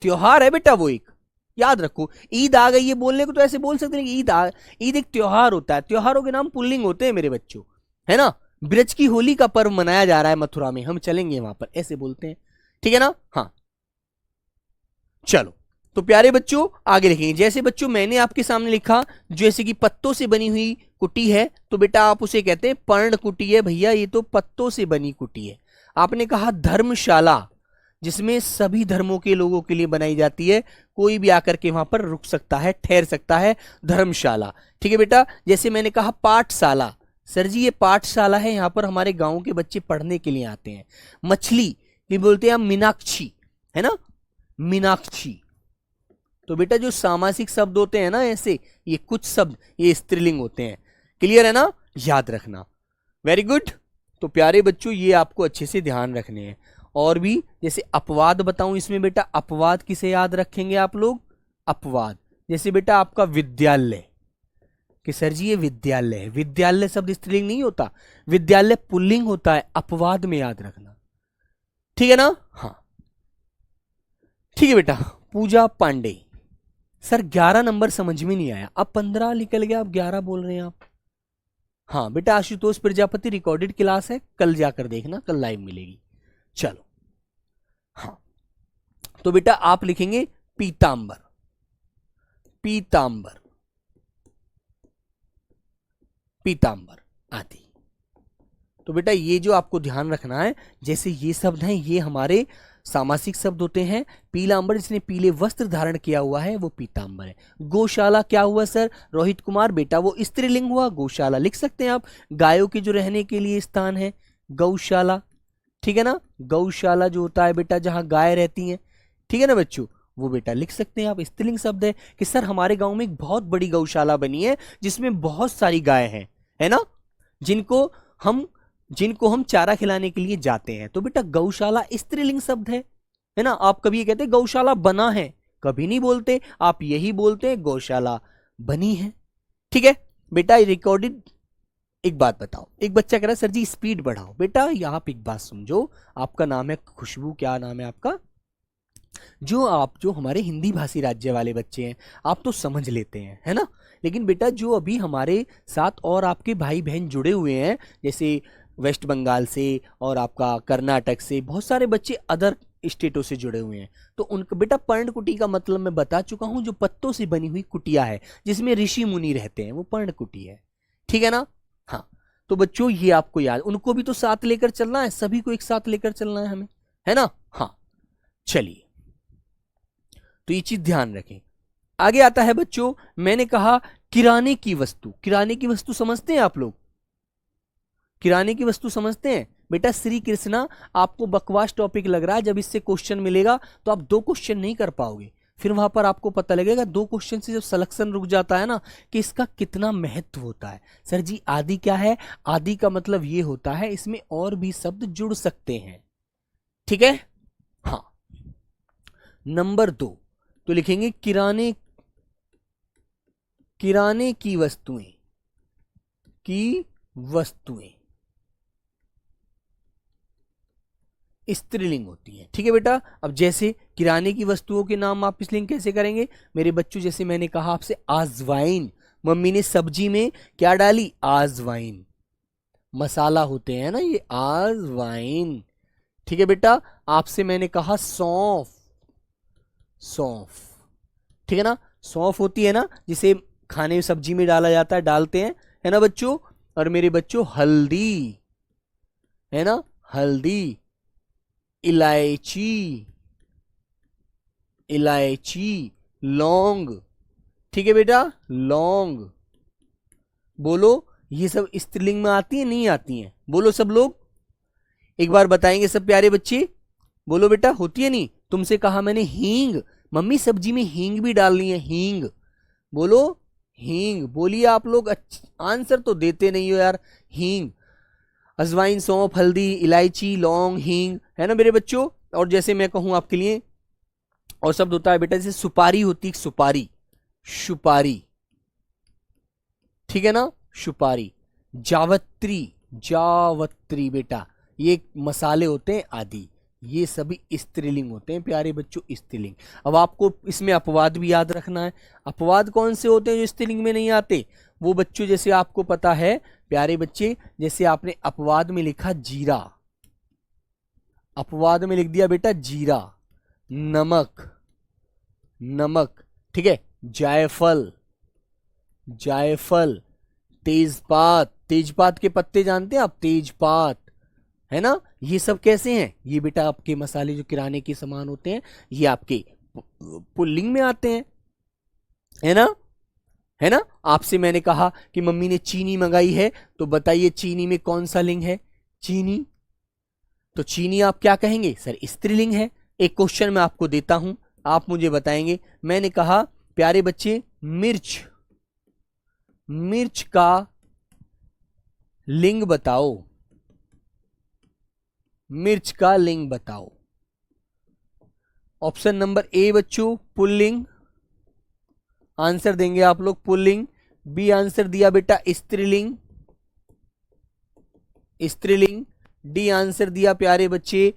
त्योहार है बेटा वो एक, याद रखो। ईद आ गई है बोलने को तो ऐसे बोल सकते हैं कि ईद एक त्योहार होता है। त्योहारों के नाम पुल्लिंग होते हैं मेरे बच्चों, है ना? ब्रज की होली का पर्व मनाया जा रहा है मथुरा में, हम चलेंगे वहां पर, ऐसे बोलते हैं, ठीक है ना? हाँ चलो, तो प्यारे बच्चों आगे लिखेंगे। जैसे बच्चों मैंने आपके सामने लिखा, जैसे कि पत्तों से बनी हुई कुटी है, तो बेटा आप उसे कहते हैं पर्ण कुटी है। भैया ये तो पत्तों से बनी कुटी है। आपने कहा धर्मशाला, जिसमें सभी धर्मों के लोगों के लिए बनाई जाती है, कोई भी आकर के वहां पर रुक सकता है, ठहर सकता है, धर्मशाला, ठीक है बेटा। जैसे मैंने कहा पाठशाला, सर जी ये पाठशाला है, यहां पर हमारे गांव के बच्चे पढ़ने के लिए आते हैं। मछली ये बोलते हैं हम मीनाक्षी, है ना? मीनाक्षी। तो बेटा जो सामासिक शब्द होते हैं ना ऐसे, ये कुछ शब्द ये स्त्रीलिंग होते हैं। क्लियर है ना? याद रखना। Very good. तो प्यारे बच्चों ये आपको अच्छे से ध्यान रखने हैं। और भी जैसे अपवाद बताऊं इसमें बेटा, अपवाद किसे याद रखेंगे आप लोग? अपवाद जैसे बेटा आपका विद्यालय, कि सर जी ये विद्यालय है। विद्यालय शब्द स्त्रीलिंग नहीं होता, विद्यालय पुल्लिंग होता है। अपवाद में याद रखना, ठीक है ना? हाँ ठीक है बेटा। पूजा पांडे, सर 11 नंबर समझ में नहीं आया, अब 15 निकल गया, अब 11 बोल रहे हैं आप। हाँ बेटा आशुतोष प्रजापति रिकॉर्डेड क्लास है, कल जाकर देखना, कल लाइव मिलेगी। चलो हाँ, तो बेटा आप लिखेंगे पीतांबर। पीतांबर, पीतांबर आदि। तो बेटा ये जो आपको ध्यान रखना है, जैसे ये शब्द हैं ये हमारे सामासिक शब्द होते हैं। पीलांबर, जिसने पीले वस्त्र धारण किया हुआ है वो पीतांबर है। गौशाला क्या हुआ सर रोहित कुमार? बेटा वो स्त्रीलिंग हुआ, गौशाला लिख सकते हैं आप। गायों के जो रहने के लिए स्थान है गौशाला, ठीक है ना। गौशाला जो होता है बेटा जहां गाय रहती हैं, ठीक है ना बच्चों, वो बेटा लिख सकते हैं आप। स्त्रीलिंग शब्द है कि सर हमारे गांव में एक बहुत बड़ी गौशाला बनी है जिसमें बहुत सारी गाय हैं, है ना, जिनको हम चारा खिलाने के लिए जाते हैं। तो बेटा गौशाला स्त्रीलिंग शब्द है ना। आप कभी ये कहते हैं गौशाला बना है, कभी नहीं बोलते, आप यही बोलते हैं गौशाला बनी है, ठीक है बेटा। रिकॉर्डेड। एक बात बताओ, एक बच्चा कह रहा है सर जी स्पीड बढ़ाओ। बेटा यहाँ पे एक बात समझो, आपका नाम है खुशबू, क्या नाम है आपका? जो हमारे हिंदी भाषी राज्य वाले बच्चे हैं आप तो समझ लेते हैं, है ना। लेकिन बेटा जो अभी हमारे साथ और आपके भाई बहन जुड़े हुए हैं, जैसे वेस्ट बंगाल से और आपका कर्नाटक से, बहुत सारे बच्चे अदर स्टेटों से जुड़े हुए हैं, तो उनका बेटा पर्णकुटी का मतलब मैं बता चुका हूं, जो पत्तों से बनी हुई कुटिया है जिसमें ऋषि मुनि रहते हैं, वो पर्णकुटी है, ठीक है ना। हाँ, तो बच्चों ये आपको याद, उनको भी तो साथ लेकर चलना है, सभी को एक साथ लेकर चलना है हमें, है ना। हाँ चलिए, तो ये चीज ध्यान रखें। आगे आता है बच्चों, मैंने कहा किराने की वस्तु। किराने की वस्तु समझते हैं आप लोग? किराने की वस्तु समझते हैं बेटा? श्री कृष्णा, आपको बकवास टॉपिक लग रहा है, जब इससे क्वेश्चन मिलेगा तो आप 2 क्वेश्चन नहीं कर पाओगे, फिर वहां पर आपको पता लगेगा 2 क्वेश्चन से जब सिलेक्शन रुक जाता है ना कि इसका कितना महत्व होता है। सर जी आदि क्या है? आदि का मतलब ये होता है इसमें और भी शब्द जुड़ सकते हैं, ठीक है। हाँ, नंबर 2 तो लिखेंगे किराने की वस्तुएं, स्त्रीलिंग होती है, ठीक है बेटा। अब जैसे किराने की वस्तुओं के नाम आप स्त्रीलिंग कैसे करेंगे मेरे बच्चों? जैसे मैंने कहा आपसे आजवाइन, मम्मी ने सब्जी में क्या डाली? आजवाइन, मसाला होते हैं ना ये, आजवाइन, ठीक है बेटा। आपसे मैंने कहा सौंफ, ठीक है ना। सौंफ होती है ना जिसे खाने सब्जी में डाला जाता है, डालते हैं, है ना बच्चों। और मेरे बच्चों हल्दी, है ना, हल्दी, इलायची, लौंग, ठीक है बेटा, लौंग। बोलो ये सब स्त्रीलिंग में आती है नहीं आती हैं? बोलो सब लोग, एक बार बताएंगे सब प्यारे बच्चे, बोलो बेटा होती है नहीं? तुमसे कहा मैंने हींग, मम्मी सब्जी में हींग भी डालनी है, हींग, बोलो हींग। बोलिए आप लोग, आंसर तो देते नहीं हो यार। हींग, अजवाइन, सौंफ, हल्दी, इलायची, लौंग, हींग, है ना मेरे बच्चों। और जैसे मैं कहूं आपके लिए और शब्द होता है बेटा, जैसे सुपारी होती है, सुपारी, ठीक है ना, सुपारी। जावत्री बेटा, ये मसाले होते हैं आदि, ये सभी स्त्रीलिंग होते हैं प्यारे बच्चों, स्त्रीलिंग। अब आपको इसमें अपवाद भी याद रखना है। अपवाद कौन से होते हैं जो स्त्रीलिंग में नहीं आते? वो बच्चों जैसे आपको पता है प्यारे बच्चे, जैसे आपने अपवाद में लिखा जीरा, अपवाद में लिख दिया बेटा जीरा। नमक, ठीक है। जायफल, तेजपात के पत्ते जानते हैं आप? तेजपात, है ना। ये सब कैसे हैं? ये बेटा आपके मसाले जो किराने के सामान होते हैं, ये आपके पुल्लिंग में आते हैं, है ना, आपसे मैंने कहा कि मम्मी ने चीनी मंगाई है, तो बताइए चीनी में कौन सा लिंग है? चीनी। तो चीनी आप क्या कहेंगे? सर स्त्रीलिंग है। एक क्वेश्चन मैं आपको देता हूं, आप मुझे बताएंगे। मैंने कहा प्यारे बच्चे मिर्च का लिंग बताओ, मिर्च का लिंग बताओ। ऑप्शन नंबर ए बच्चों पुल्लिंग, आंसर देंगे आप लोग पुल्लिंग। बी आंसर दिया बेटा स्त्रीलिंग, डी आंसर दिया प्यारे बच्चे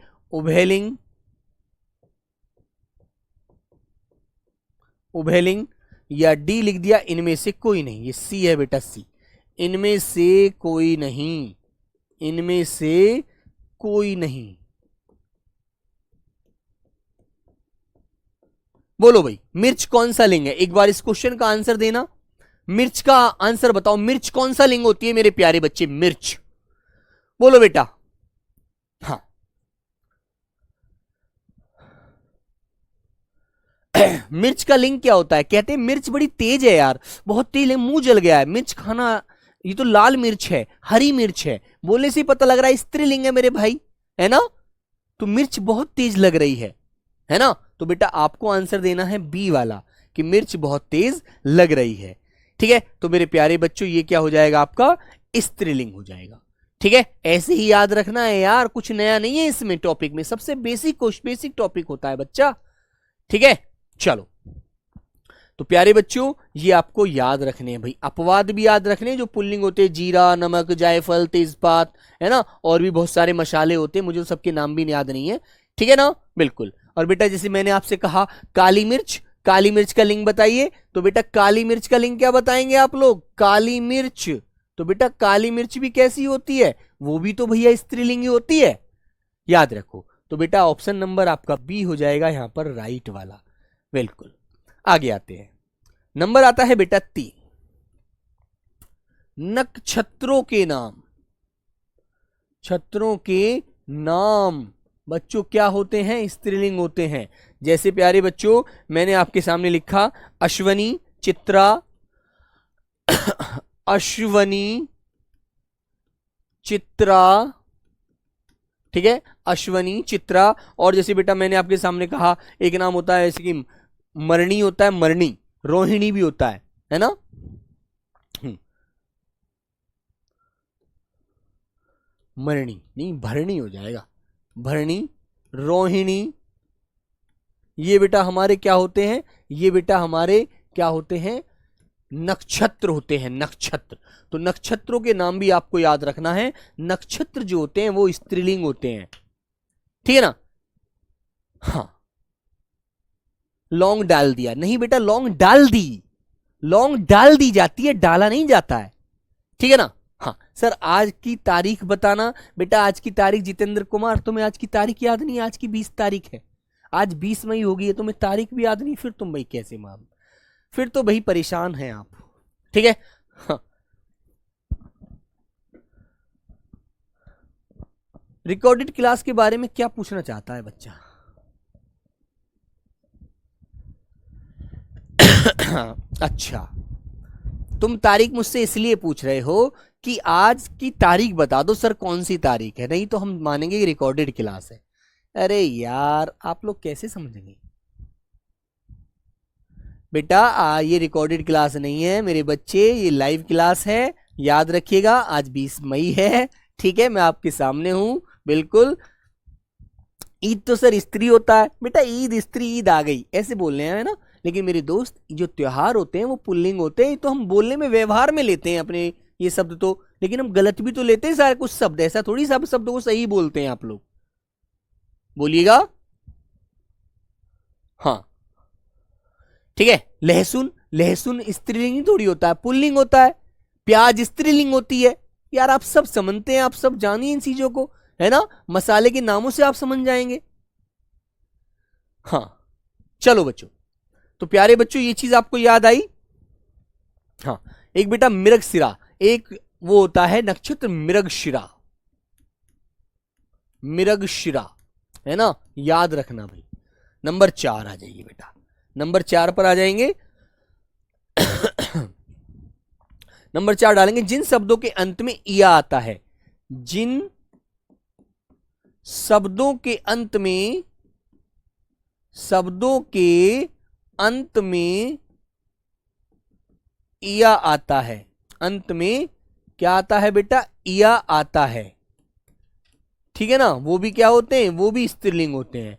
उभयलिंग, या डी लिख दिया इनमें से कोई नहीं। ये सी है बेटा, सी, इनमें से कोई नहीं, बोलो भाई मिर्च कौन सा लिंग है? एक बार इस क्वेश्चन का आंसर देना, मिर्च का आंसर बताओ। मिर्च कौन सा लिंग होती है मेरे प्यारे बच्चे? मिर्च, बोलो बेटा। हाँ मिर्च का लिंग क्या होता है? कहते हैं मिर्च बड़ी तेज है यार, बहुत तेज है, मुंह जल गया है, मिर्च खाना, ये तो लाल मिर्च है, हरी मिर्च है, बोलने से ही पता लग रहा है स्त्रीलिंग है मेरे भाई, है ना? तो मिर्च बहुत तेज लग रही है ना? तो बेटा आपको आंसर देना है बी वाला, कि मिर्च बहुत तेज लग रही है। ठीक है, तो मेरे प्यारे बच्चों ये क्या हो जाएगा आपका? स्त्रीलिंग हो जाएगा। ठीक है, ऐसे ही याद रखना है यार, कुछ नया नहीं है इसमें, टॉपिक में सबसे बेसिक टॉपिक होता है बच्चा। ठीक है, चलो तो प्यारे बच्चों ये आपको याद रखने हैं भाई, अपवाद भी याद रखने हैं जो पुल्लिंग होते हैं, जीरा, नमक, जायफल, तेजपात, है ना, और भी बहुत सारे मसाले होते हैं, मुझे सबके नाम भी याद नहीं है। ठीक है ना, बिल्कुल। और बेटा जैसे मैंने आपसे कहा काली मिर्च, काली मिर्च का लिंग बताइए, तो बेटा काली मिर्च का लिंग क्या बताएंगे आप लोग? काली मिर्च। तो बेटा काली मिर्च भी कैसी होती है? वो भी तो भैया स्त्रीलिंग ही होती है, याद रखो। तो बेटा ऑप्शन नंबर आपका बी हो जाएगा यहां पर राइट वाला, बिल्कुल। आगे आते हैं, नंबर आता है बेटा 3, नक्षत्रों के नाम। छत्रों के नाम बच्चों क्या होते हैं? स्त्रीलिंग होते हैं। जैसे प्यारे बच्चों मैंने आपके सामने लिखा अश्वनी, चित्रा, अश्वनी, चित्रा, ठीक है, अश्वनी, चित्रा। और जैसे बेटा मैंने आपके सामने कहा एक नाम होता है जैसे कि मरणी होता है, मरणी, रोहिणी भी होता है ना? मरणी नहीं, भरणी हो जाएगा, भरणी, रोहिणी, ये बेटा हमारे क्या होते हैं? ये बेटा हमारे क्या होते हैं? नक्षत्र होते हैं, नक्षत्र। तो नक्षत्रों के नाम भी आपको याद रखना है, नक्षत्र जो होते हैं वो स्त्रीलिंग होते हैं। ठीक है ना? हाँ, लौंग डाल दिया, नहीं बेटा लौंग डाल दी, लौंग डाल दी जाती है, डाला नहीं जाता है। ठीक है ना? हाँ सर आज की तारीख बताना। बेटा आज की तारीख जितेंद्र कुमार, तुम्हें आज की तारीख याद नहीं? आज की 20 तारीख है, आज 20 मई हो गई है, तुम्हें तारीख भी याद नहीं? फिर तुम भाई कैसे मालूम? फिर तो भाई परेशान हैं आप। ठीक है, हाँ। रिकॉर्डेड क्लास के बारे में क्या पूछना चाहता है बच्चा? अच्छा, तुम तारीख मुझसे इसलिए पूछ रहे हो कि आज की तारीख बता दो सर, कौन सी तारीख है, नहीं तो हम मानेंगे कि रिकॉर्डेड क्लास है। अरे यार आप लोग कैसे समझेंगे बेटा? ये रिकॉर्डेड क्लास नहीं है मेरे बच्चे, ये लाइव क्लास है, याद रखिएगा। आज 20 मई है, ठीक है, मैं आपके सामने हूं, बिल्कुल। ईद तो सर स्त्री होता है बेटा, ईद स्त्री, ईद आ गई ऐसे बोलने हैं, है ना? लेकिन मेरे दोस्त जो त्योहार होते हैं वो पुल्लिंग होते हैं, तो हम बोलने में व्यवहार में लेते हैं अपने ये शब्द तो, लेकिन हम गलत भी तो लेते हैं सारे कुछ शब्द, ऐसा थोड़ी सब शब्द को सही बोलते हैं आप लोग, बोलिएगा। हाँ ठीक है, लहसुन, लहसुन स्त्रीलिंग थोड़ी होता है, पुल्लिंग होता है। प्याज स्त्रीलिंग होती है। यार आप सब समझते हैं, आप सब जानिए इन चीजों को, है ना? मसाले के नामों से आप समझ जाएंगे। हाँ चलो बच्चों, तो प्यारे बच्चों ये चीज आपको याद आई। हाँ, एक बेटा मृगशिरा, एक वो होता है नक्षत्र मृगशिरा, मृगशिरा, है ना? याद रखना भाई। नंबर 4 आ जाइए बेटा, नंबर 4 पर आ जाएंगे। नंबर 4 डालेंगे जिन शब्दों के अंत में इया आता है, जिन शब्दों के अंत में, शब्दों के अंत में इया आता है, अंत में क्या आता है बेटा? इया आता है। ठीक है ना? वो भी क्या होते हैं? वो भी स्त्रीलिंग होते हैं।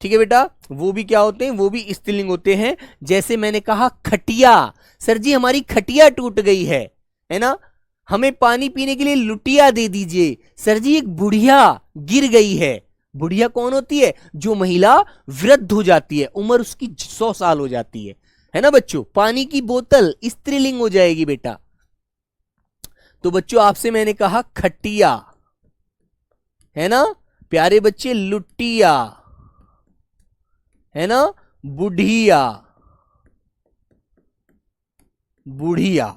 ठीक है बेटा, वो भी क्या होते हैं? वो भी स्त्रीलिंग होते हैं। जैसे मैंने कहा खटिया, सर जी हमारी खटिया टूट गई है ना? हमें पानी पीने के लिए लुटिया दे दीजिए। सर जी एक बुढ़िया गिर गई है। बुढ़िया कौन होती है? जो महिला वृद्ध हो जाती है, उम्र उसकी 100 साल हो जाती है ना बच्चों? पानी की बोतल स्त्रीलिंग हो जाएगी बेटा। तो बच्चों आपसे मैंने कहा खटिया, है ना प्यारे बच्चे? लुटिया, है ना? बुढ़िया, बुढ़िया,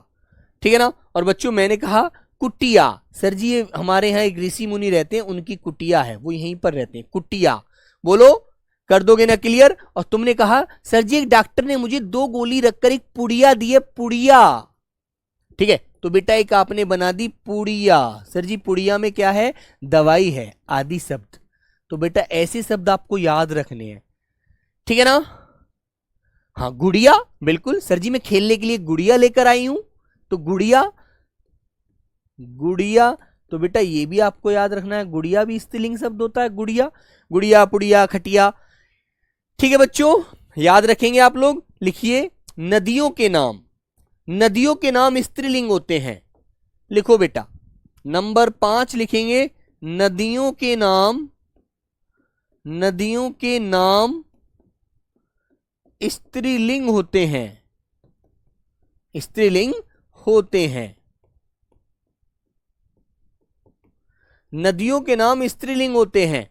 ठीक है ना? और बच्चों मैंने कहा कुटिया, सर जी ये हमारे यहाँ एक ऋषि मुनि रहते हैं, उनकी कुटिया है, वो यहीं पर रहते हैं, कुटिया। बोलो कर दोगे ना क्लियर। और तुमने कहा सर जी एक डॉक्टर ने मुझे 2 गोली रखकर एक पुड़िया दी है, पुड़िया, ठीक है, तो बेटा एक आपने बना दी पुड़िया। सर जी पुड़िया में क्या है, दवाई है, आदि शब्द। तो बेटा ऐसे शब्द आपको याद रखने हैं, ठीक है ना। हाँ गुड़िया, बिल्कुल सर जी मैं खेलने के लिए गुड़िया लेकर आई हूं, तो गुड़िया, गुड़िया, तो बेटा ये भी आपको याद रखना है, गुड़िया भी स्त्रीलिंग शब्द होता है, गुड़िया, गुड़िया, पुड़िया, खटिया, ठीक है बच्चों, याद रखेंगे आप लोग। लिखिए नदियों के नाम, नदियों के नाम स्त्रीलिंग होते हैं, लिखो बेटा। नंबर 5 लिखेंगे नदियों के नाम, नदियों के नाम स्त्रीलिंग होते हैं, स्त्रीलिंग होते हैं। नदियों के नाम स्त्रीलिंग होते हैं,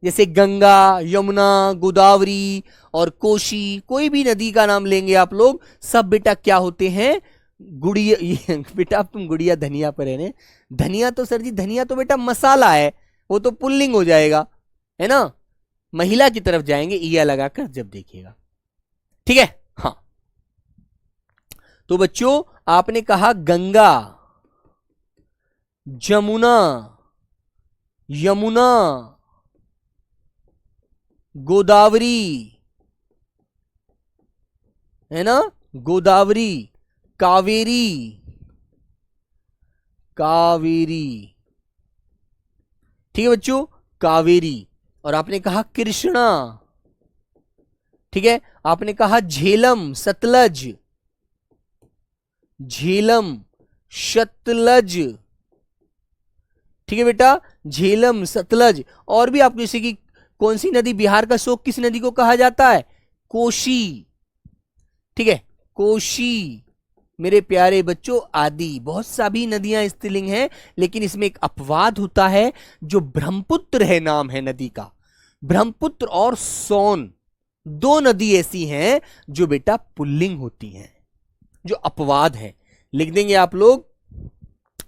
जैसे गंगा, यमुना, गोदावरी और कोशी, कोई भी नदी का नाम लेंगे आप लोग, सब बेटा क्या होते हैं, गुड़िया। बेटा अब तुम गुड़िया धनिया पर है, धनिया तो सर जी धनिया तो बेटा मसाला है, वो तो पुल्लिंग हो जाएगा, है ना। महिला की तरफ जाएंगे ईया लगाकर जब देखिएगा, ठीक है। हाँ तो बच्चों आपने कहा गंगा, जमुना, यमुना, गोदावरी, है ना, गोदावरी, कावेरी, कावेरी, ठीक है बच्चों, कावेरी। और आपने कहा कृष्णा, ठीक है, आपने कहा झेलम, सतलज, झेलम, सतलज, ठीक है बेटा, झेलम, सतलज। और भी आप जैसे कि कौन सी नदी, बिहार का शोक किस नदी को कहा जाता है, कोशी, ठीक है, कोशी, मेरे प्यारे बच्चों, आदि बहुत सा भी नदियां स्त्रीलिंग हैं, लेकिन इसमें एक अपवाद होता है, जो ब्रह्मपुत्र है, नाम है नदी का, ब्रह्मपुत्र और सोन, 2 नदी ऐसी हैं जो बेटा पुल्लिंग होती हैं, जो अपवाद है, लिख देंगे आप लोग।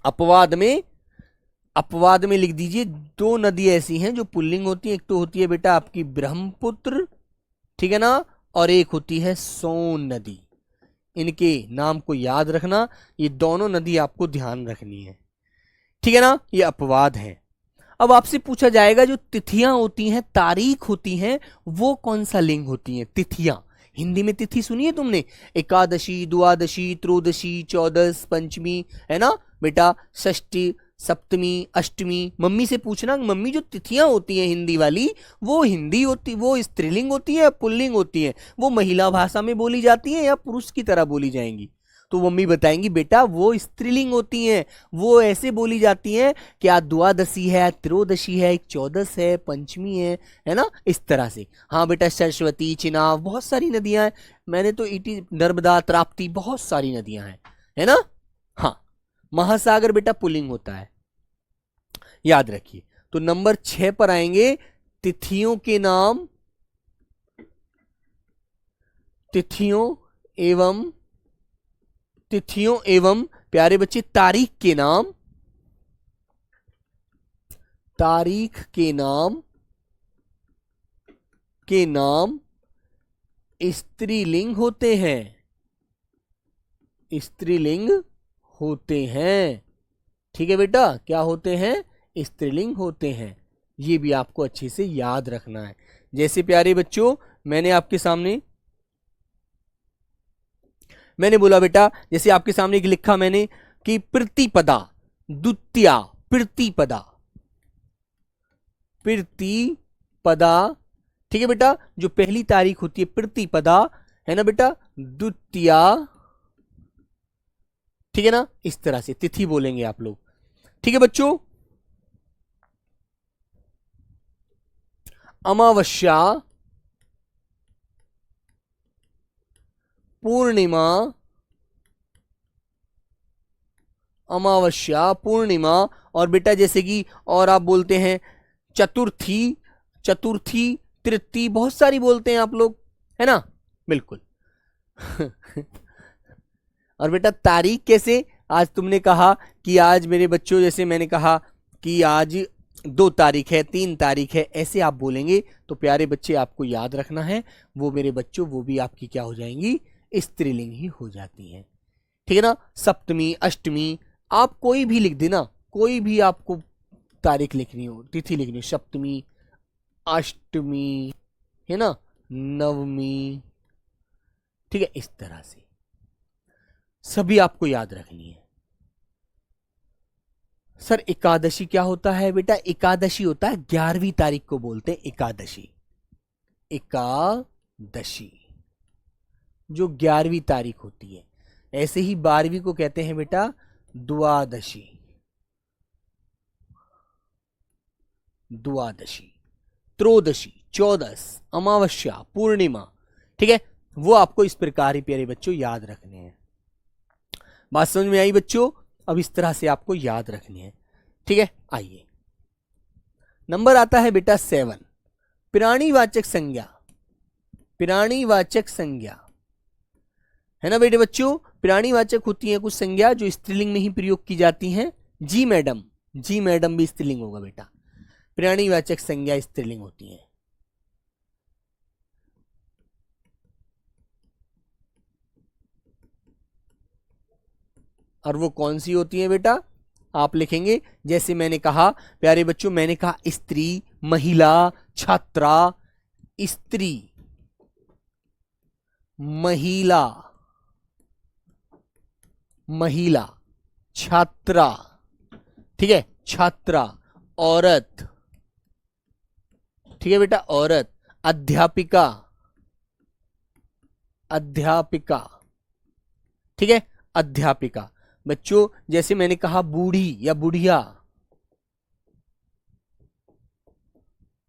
अपवाद में, अपवाद में लिख दीजिए 2 नदी ऐसी हैं जो पुल्लिंग होती हैं, एक तो होती है बेटा आपकी ब्रह्मपुत्र, ठीक है ना, और एक होती है सोन नदी। इनके नाम को याद रखना, ये दोनों नदी आपको ध्यान रखनी है, ठीक है ना, ये अपवाद है। अब आपसे पूछा जाएगा जो तिथियां होती हैं, तारीख होती हैं, वो कौन सा लिंग होती हैं, तिथियां। हिंदी में तिथि सुनिए तुमने, एकादशी, द्वादशी, त्रयोदशी, चौदस, पंचमी, है ना बेटा, षष्ठी, सप्तमी, अष्टमी। मम्मी से पूछना, मम्मी जो तिथियां होती हैं हिंदी वाली, वो हिंदी होती, वो स्त्रीलिंग होती है या पुल्लिंग होती है, वो महिला भाषा में बोली जाती है या पुरुष की तरह बोली जाएंगी, तो मम्मी बताएंगी बेटा वो स्त्रीलिंग होती हैं, वो ऐसे बोली जाती हैं कि आज द्वादशी है, त्रयोदशी है, एक चौदस है, पंचमी है ना, इस तरह से। हाँ बेटा सरस्वती, चिनाब, बहुत सारी नदियां हैं, मैंने तो ईटी, नर्मदा, ताप्ती, बहुत सारी नदियां हैं, है ना। हाँ महासागर बेटा पुल्लिंग होता है, याद रखिए। तो नंबर 6 पर आएंगे तिथियों के नाम, तिथियों एवं, तिथियों एवं प्यारे बच्चे तारीख के नाम, तारीख के नाम, के नाम स्त्रीलिंग होते हैं, स्त्रीलिंग होते हैं, ठीक है बेटा, क्या होते हैं, स्त्रीलिंग होते हैं। ये भी आपको अच्छे से याद रखना है। जैसे प्यारे बच्चों मैंने आपके सामने, मैंने बोला बेटा, जैसे आपके सामने एक लिखा मैंने कि प्रतिपदा, द्वितीया, प्रतिपदा, प्रतिपदा, ठीक है बेटा, जो पहली तारीख होती है प्रतिपदा, है ना बेटा, द्वितीया, ठीक है ना, इस तरह से तिथि बोलेंगे आप लोग, ठीक है बच्चों। अमावस्या, पूर्णिमा, अमावस्या, पूर्णिमा, और बेटा जैसे कि और आप बोलते हैं चतुर्थी, चतुर्थी, तृतीय, बहुत सारी बोलते हैं आप लोग, है ना, बिल्कुल। और बेटा तारीख कैसे, आज तुमने कहा कि आज मेरे बच्चों, जैसे मैंने कहा कि आज 2 तारीख है, 3 तारीख है, ऐसे आप बोलेंगे तो प्यारे बच्चे आपको याद रखना है, वो मेरे बच्चों वो भी आपकी क्या हो जाएंगी, स्त्रीलिंग ही हो जाती हैं। ठीक है ना। सप्तमी, अष्टमी, आप कोई भी लिख देना, कोई भी आपको तारीख लिखनी हो, तिथि लिखनी हो, सप्तमी, अष्टमी, है ना, नवमी, ठीक है, इस तरह से सभी आपको याद रखनी है। सर एकादशी क्या होता है बेटा? एकादशी होता है 11वीं तारीख को बोलते हैं एकादशी। एकादशी जो 11वीं तारीख होती है। ऐसे ही 12वीं को कहते हैं बेटा द्वादशी। द्वादशी, त्रयोदशी, चौदस, अमावस्या, पूर्णिमा, ठीक है, वो आपको इस प्रकार ही प्यारे बच्चों याद रखने हैं। बात समझ में आई बच्चों? अब इस तरह से आपको याद रखनी है। ठीक है, आइए नंबर आता है बेटा 7, प्राणीवाचक संज्ञा। प्राणीवाचक संज्ञा है ना बेटे बच्चों, प्राणीवाचक होती हैं कुछ संज्ञा जो स्त्रीलिंग में ही प्रयोग की जाती हैं। जी मैडम, जी मैडम भी स्त्रीलिंग होगा बेटा। प्राणीवाचक संज्ञा स्त्रीलिंग होती हैं। और वो कौन सी होती है बेटा? आप लिखेंगे जैसे मैंने कहा प्यारे बच्चों, मैंने कहा स्त्री, महिला, छात्रा, स्त्री, महिला, महिला, छात्रा, ठीक है, छात्रा, औरत, ठीक है बेटा, औरत, अध्यापिका, अध्यापिका, ठीक है, अध्यापिका। बच्चों जैसे मैंने कहा बूढ़ी या बुढ़िया,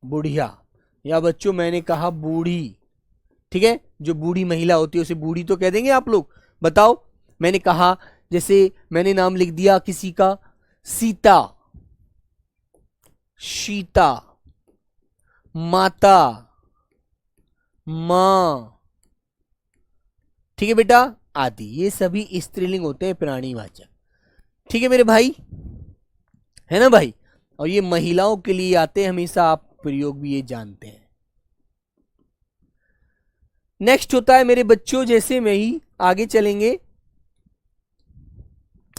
बुढ़िया, या बच्चों मैंने कहा बूढ़ी, ठीक है, जो बूढ़ी महिला होती है उसे बूढ़ी तो कह देंगे आप लोग। बताओ, मैंने कहा जैसे मैंने नाम लिख दिया किसी का सीता, शीता, माता, मां, ठीक है बेटा, आदि, ये सभी स्त्रीलिंग होते हैं प्राणीवाचक। ठीक है मेरे भाई, है ना भाई। और ये महिलाओं के लिए आते हैं हमेशा, आप प्रयोग भी ये जानते हैं। नेक्स्ट होता है मेरे बच्चों, जैसे में ही आगे चलेंगे,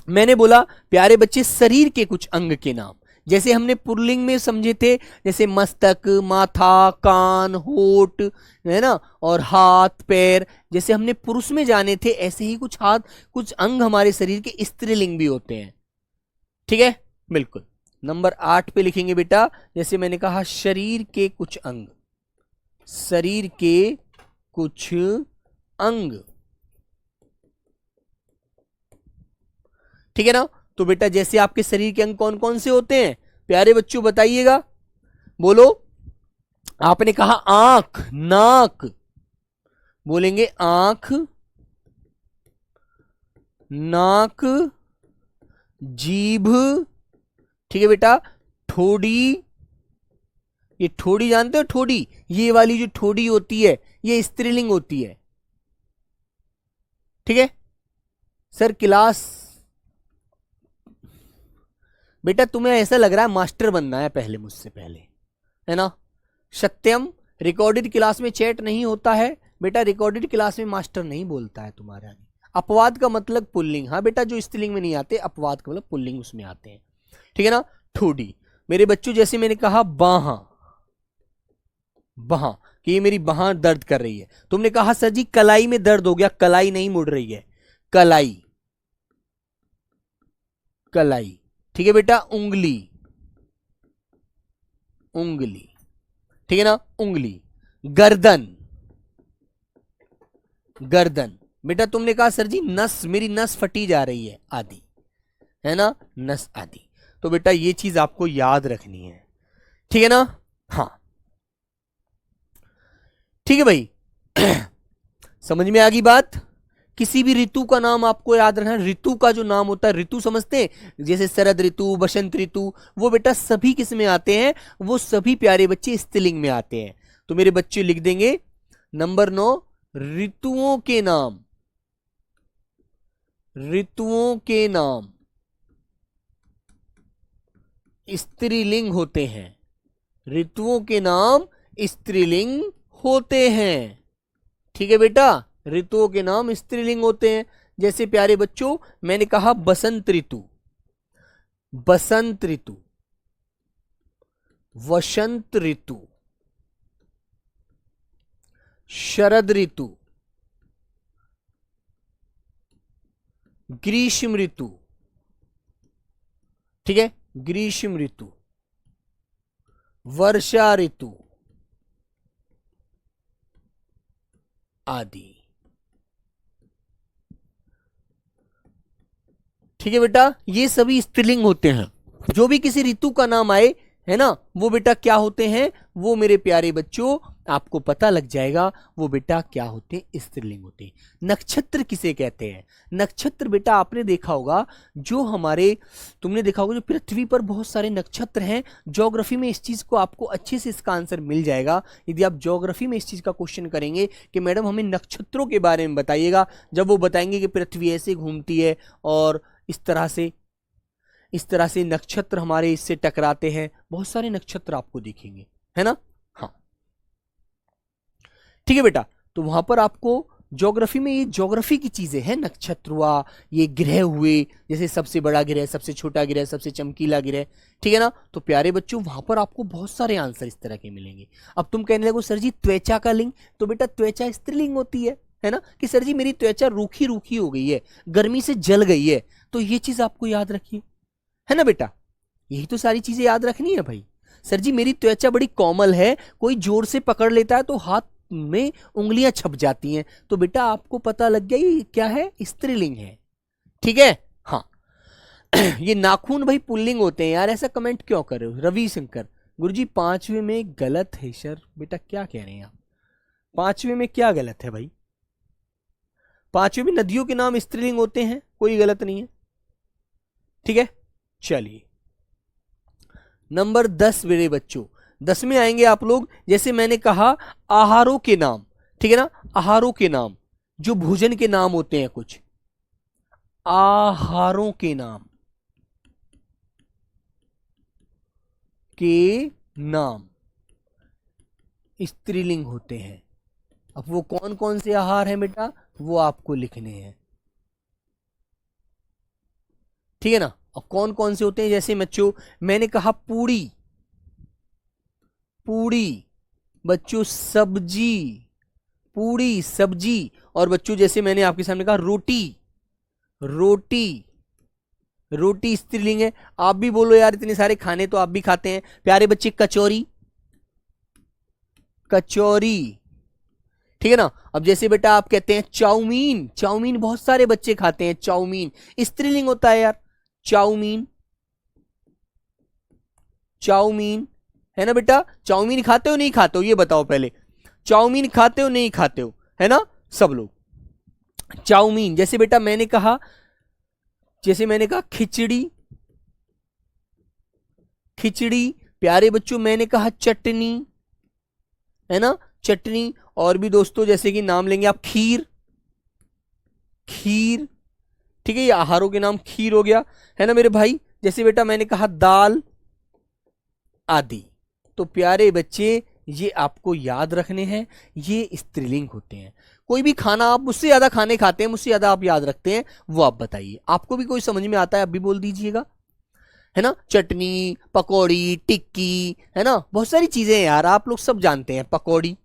मैंने बोला प्यारे बच्चे शरीर के कुछ अंग के नाम, जैसे हमने पुल्लिंग में समझे थे, जैसे मस्तक, माथा, कान, होठ, है ना, और हाथ, पैर, जैसे हमने पुरुष में जाने थे, ऐसे ही कुछ हाथ, कुछ अंग हमारे शरीर के स्त्रीलिंग भी होते हैं। ठीक है, बिल्कुल। नंबर 8 पे लिखेंगे बेटा, जैसे मैंने कहा शरीर के कुछ अंग, शरीर के कुछ अंग, ठीक है ना। तो बेटा जैसे आपके शरीर के अंग कौन कौन से होते हैं प्यारे बच्चों, बताइएगा, बोलो। आपने कहा आंख, नाक, बोलेंगे आंख, नाक, जीभ, ठीक है बेटा, ठोड़ी, ये ठोड़ी जानते हो, ठोड़ी, ये वाली जो ठोड़ी होती है ये स्त्रीलिंग होती है। ठीक है सर, क्लास बेटा तुम्हें ऐसा लग रहा है मास्टर बनना है पहले मुझसे पहले, है ना। सत्यम, रिकॉर्डेड क्लास में चैट नहीं होता है बेटा, रिकॉर्डेड क्लास में मास्टर नहीं बोलता है तुम्हारे आगे। अपवाद का मतलब पुल्लिंग, हाँ बेटा, जो स्त्रीलिंग में नहीं आते, अपवाद का मतलब पुल्लिंग उसमें आते हैं। ठीक है ना। ठोडी मेरे बच्चों, जैसे मैंने कहा बाहा, बाहा कि ये मेरी बाहा दर्द कर रही है, तुमने कहा सर जी कलाई में दर्द हो गया, कलाई नहीं मुड़ रही है, कलाई, कलाई, ठीक है बेटा। उंगली, उंगली, ठीक है ना, उंगली। गर्दन, गर्दन, बेटा तुमने कहा सर जी नस, मेरी नस फटी जा रही है, आदि, है ना, नस आदि। तो बेटा ये चीज आपको याद रखनी है, ठीक है ना। हाँ ठीक है भाई समझ में आ गई बात। किसी भी ऋतु का नाम आपको याद रखना है, ऋतु का जो नाम होता है, ऋतु समझते हैं, जैसे शरद ऋतु, बसंत ऋतु, वो बेटा सभी किस में आते हैं, वो सभी प्यारे बच्चे स्त्रीलिंग में आते हैं। तो मेरे बच्चे लिख देंगे नंबर 9, ऋतुओं के नाम, ऋतुओं के नाम, स्त्रीलिंग होते हैं। ऋतुओं के नाम स्त्रीलिंग होते हैं। ठीक है बेटा, ऋतुओं के नाम स्त्रीलिंग होते हैं। जैसे प्यारे बच्चों मैंने कहा बसंत ऋतु, बसंत ऋतु, वसंत ऋतु, शरद ऋतु, ग्रीष्म ऋतु। ठीक है, ग्रीष्म ऋतु, वर्षा ऋतु आदि। ठीक है बेटा, ये सभी स्त्रीलिंग होते हैं। जो भी किसी ऋतु का नाम आए, है ना, वो बेटा क्या होते हैं, वो मेरे प्यारे बच्चों आपको पता लग जाएगा, वो बेटा क्या होते हैं, स्त्रीलिंग होते हैं। नक्षत्र किसे कहते हैं? नक्षत्र बेटा आपने देखा होगा, जो हमारे, तुमने देखा होगा जो पृथ्वी पर बहुत सारे नक्षत्र हैं। ज्योग्राफी में इस चीज को आपको अच्छे से इसका आंसर मिल जाएगा। यदि आप ज्योग्राफी में इस चीज का क्वेश्चन करेंगे कि मैडम हमें नक्षत्रों के बारे में बताइएगा, जब वो बताएंगे कि पृथ्वी ऐसे घूमती है और इस तरह से नक्षत्र हमारे इससे टकराते हैं, बहुत सारे नक्षत्र आपको दिखेंगे, है ना। हाँ ठीक है बेटा, तो वहां पर आपको ज्योग्राफी में, ये ज्योग्राफी की चीजें हैं, नक्षत्र हुआ, ये ग्रह हुए, जैसे सबसे बड़ा ग्रह, सबसे छोटा ग्रह, सबसे चमकीला ग्रह। ठीक है ना, तो प्यारे बच्चों वहां पर आपको बहुत सारे आंसर इस तरह के मिलेंगे। अब तुम कहने लगो सर जी त्वचा का लिंग, तो बेटा त्वचा स्त्रीलिंग होती है ना, कि सर जी मेरी त्वचा रूखी रूखी हो गई है, गर्मी से जल गई है, तो ये चीज आपको याद रखिए, है ना बेटा, यही तो सारी चीजें याद रखनी है भाई। सर जी मेरी त्वचा बड़ी कोमल है, कोई जोर से पकड़ लेता है तो हाथ में उंगलियां छप जाती हैं, तो बेटा आपको पता लग गया ये क्या है, स्त्रीलिंग है। ठीक है, हाँ ये नाखून भाई पुल्लिंग होते हैं यार, ऐसा कमेंट क्यों कर रहे हो रवि शंकर? गुरुजी 5वें में गलत है सर। बेटा क्या कह रहे हैं आप, 5वें में क्या गलत है भाई? 5वें में नदियों के नाम स्त्रीलिंग होते हैं, कोई गलत नहीं है। ठीक है, चलिए नंबर 10 मेरे बच्चों, 10 में आएंगे आप लोग। जैसे मैंने कहा आहारों के नाम, ठीक है ना, आहारों के नाम, जो भोजन के नाम होते हैं कुछ, आहारों के नाम स्त्रीलिंग होते हैं। अब वो कौन कौन से आहार हैं बेटा, वो आपको लिखने हैं। ठीक है ना, अब कौन कौन से होते हैं, जैसे बच्चों मैंने कहा पूड़ी, पूड़ी बच्चों सब्जी, पूड़ी सब्जी, और बच्चों जैसे मैंने आपके सामने कहा रोटी, रोटी, रोटी स्त्रीलिंग है। आप भी बोलो यार, इतने सारे खाने तो आप भी खाते हैं प्यारे बच्चे। कचौरी, कचौरी, ठीक है ना। अब जैसे बेटा आप कहते हैं चाउमीन, चाउमीन बहुत सारे बच्चे खाते हैं, चाउमीन स्त्रीलिंग होता है यार, चाउमीन, चाउमीन, है ना बेटा। चाउमीन खाते हो नहीं खाते हो, ये बताओ पहले, चाउमीन खाते हो नहीं खाते हो, है ना सब लोग। चाउमीन, जैसे बेटा मैंने कहा, जैसे मैंने कहा खिचड़ी, खिचड़ी प्यारे बच्चों मैंने कहा चटनी, है ना चटनी। और भी दोस्तों जैसे कि नाम लेंगे आप खीर, खीर, ठीक है, ये आहारों के नाम खीर हो गया, है ना मेरे भाई। जैसे बेटा मैंने कहा दाल आदि। तो प्यारे बच्चे ये आपको याद रखने हैं, ये स्त्रीलिंग होते हैं। कोई भी खाना आप मुझसे ज्यादा खाने खाते हैं, मुझसे ज्यादा आप याद रखते हैं, वो आप बताइए। आपको भी कोई समझ में आता है आप भी बोल दीजिएगा, है ना। चटनी, पकौड़ी, टिक्की, है ना, बहुत सारी चीजें हैं यार, आप लोग सब जानते हैं। पकौड़ी,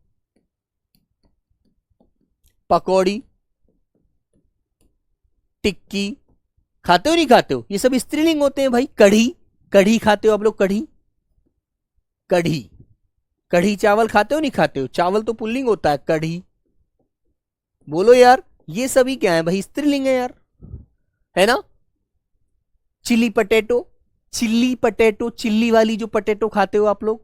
पकौड़ी, टिक्की, खाते हो नहीं खाते हो, ये सब स्त्रीलिंग होते हैं भाई। कढ़ी, कढ़ी खाते हो आप लोग, कढ़ी, कढ़ी, कढ़ी चावल खाते हो नहीं खाते हो, चावल तो पुल्लिंग होता है, कढ़ी। बोलो यार, ये सभी क्या है भाई, स्त्रीलिंग है यार, है ना। Chilli potato, chilli potato, chilli वाली जो पटेटो खाते हो आप लोग,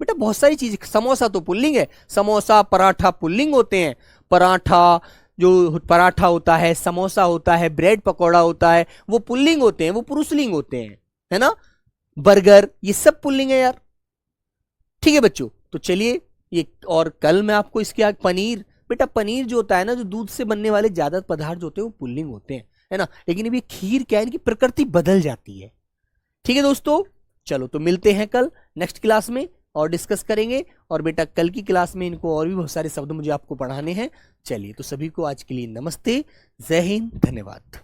बेटा बहुत सारी चीज। समोसा तो पुल्लिंग है, समोसा, पराठा पुल्लिंग होते हैं। पराठा, जो पराठा होता है, समोसा होता है, ब्रेड पकौड़ा होता है, वो पुल्लिंग होते हैं, वो पुरुषलिंग होते हैं, है ना। बर्गर, ये सब पुल्लिंग है यार। ठीक है बच्चों, तो चलिए ये, और कल मैं आपको इसके आगे पनीर, बेटा पनीर जो होता है ना, जो दूध से बनने वाले ज्यादा पदार्थ जो होते हैं वो पुल्लिंग होते हैं, है ना। लेकिन अब ये खीर क्या है, इनकी प्रकृति बदल जाती है। ठीक है दोस्तों, चलो तो मिलते हैं कल नेक्स्ट क्लास में और डिस्कस करेंगे। और बेटा कल की क्लास में इनको और भी बहुत सारे शब्द मुझे आपको पढ़ाने हैं। चलिए तो सभी को आज के लिए नमस्ते, जय हिंद, धन्यवाद।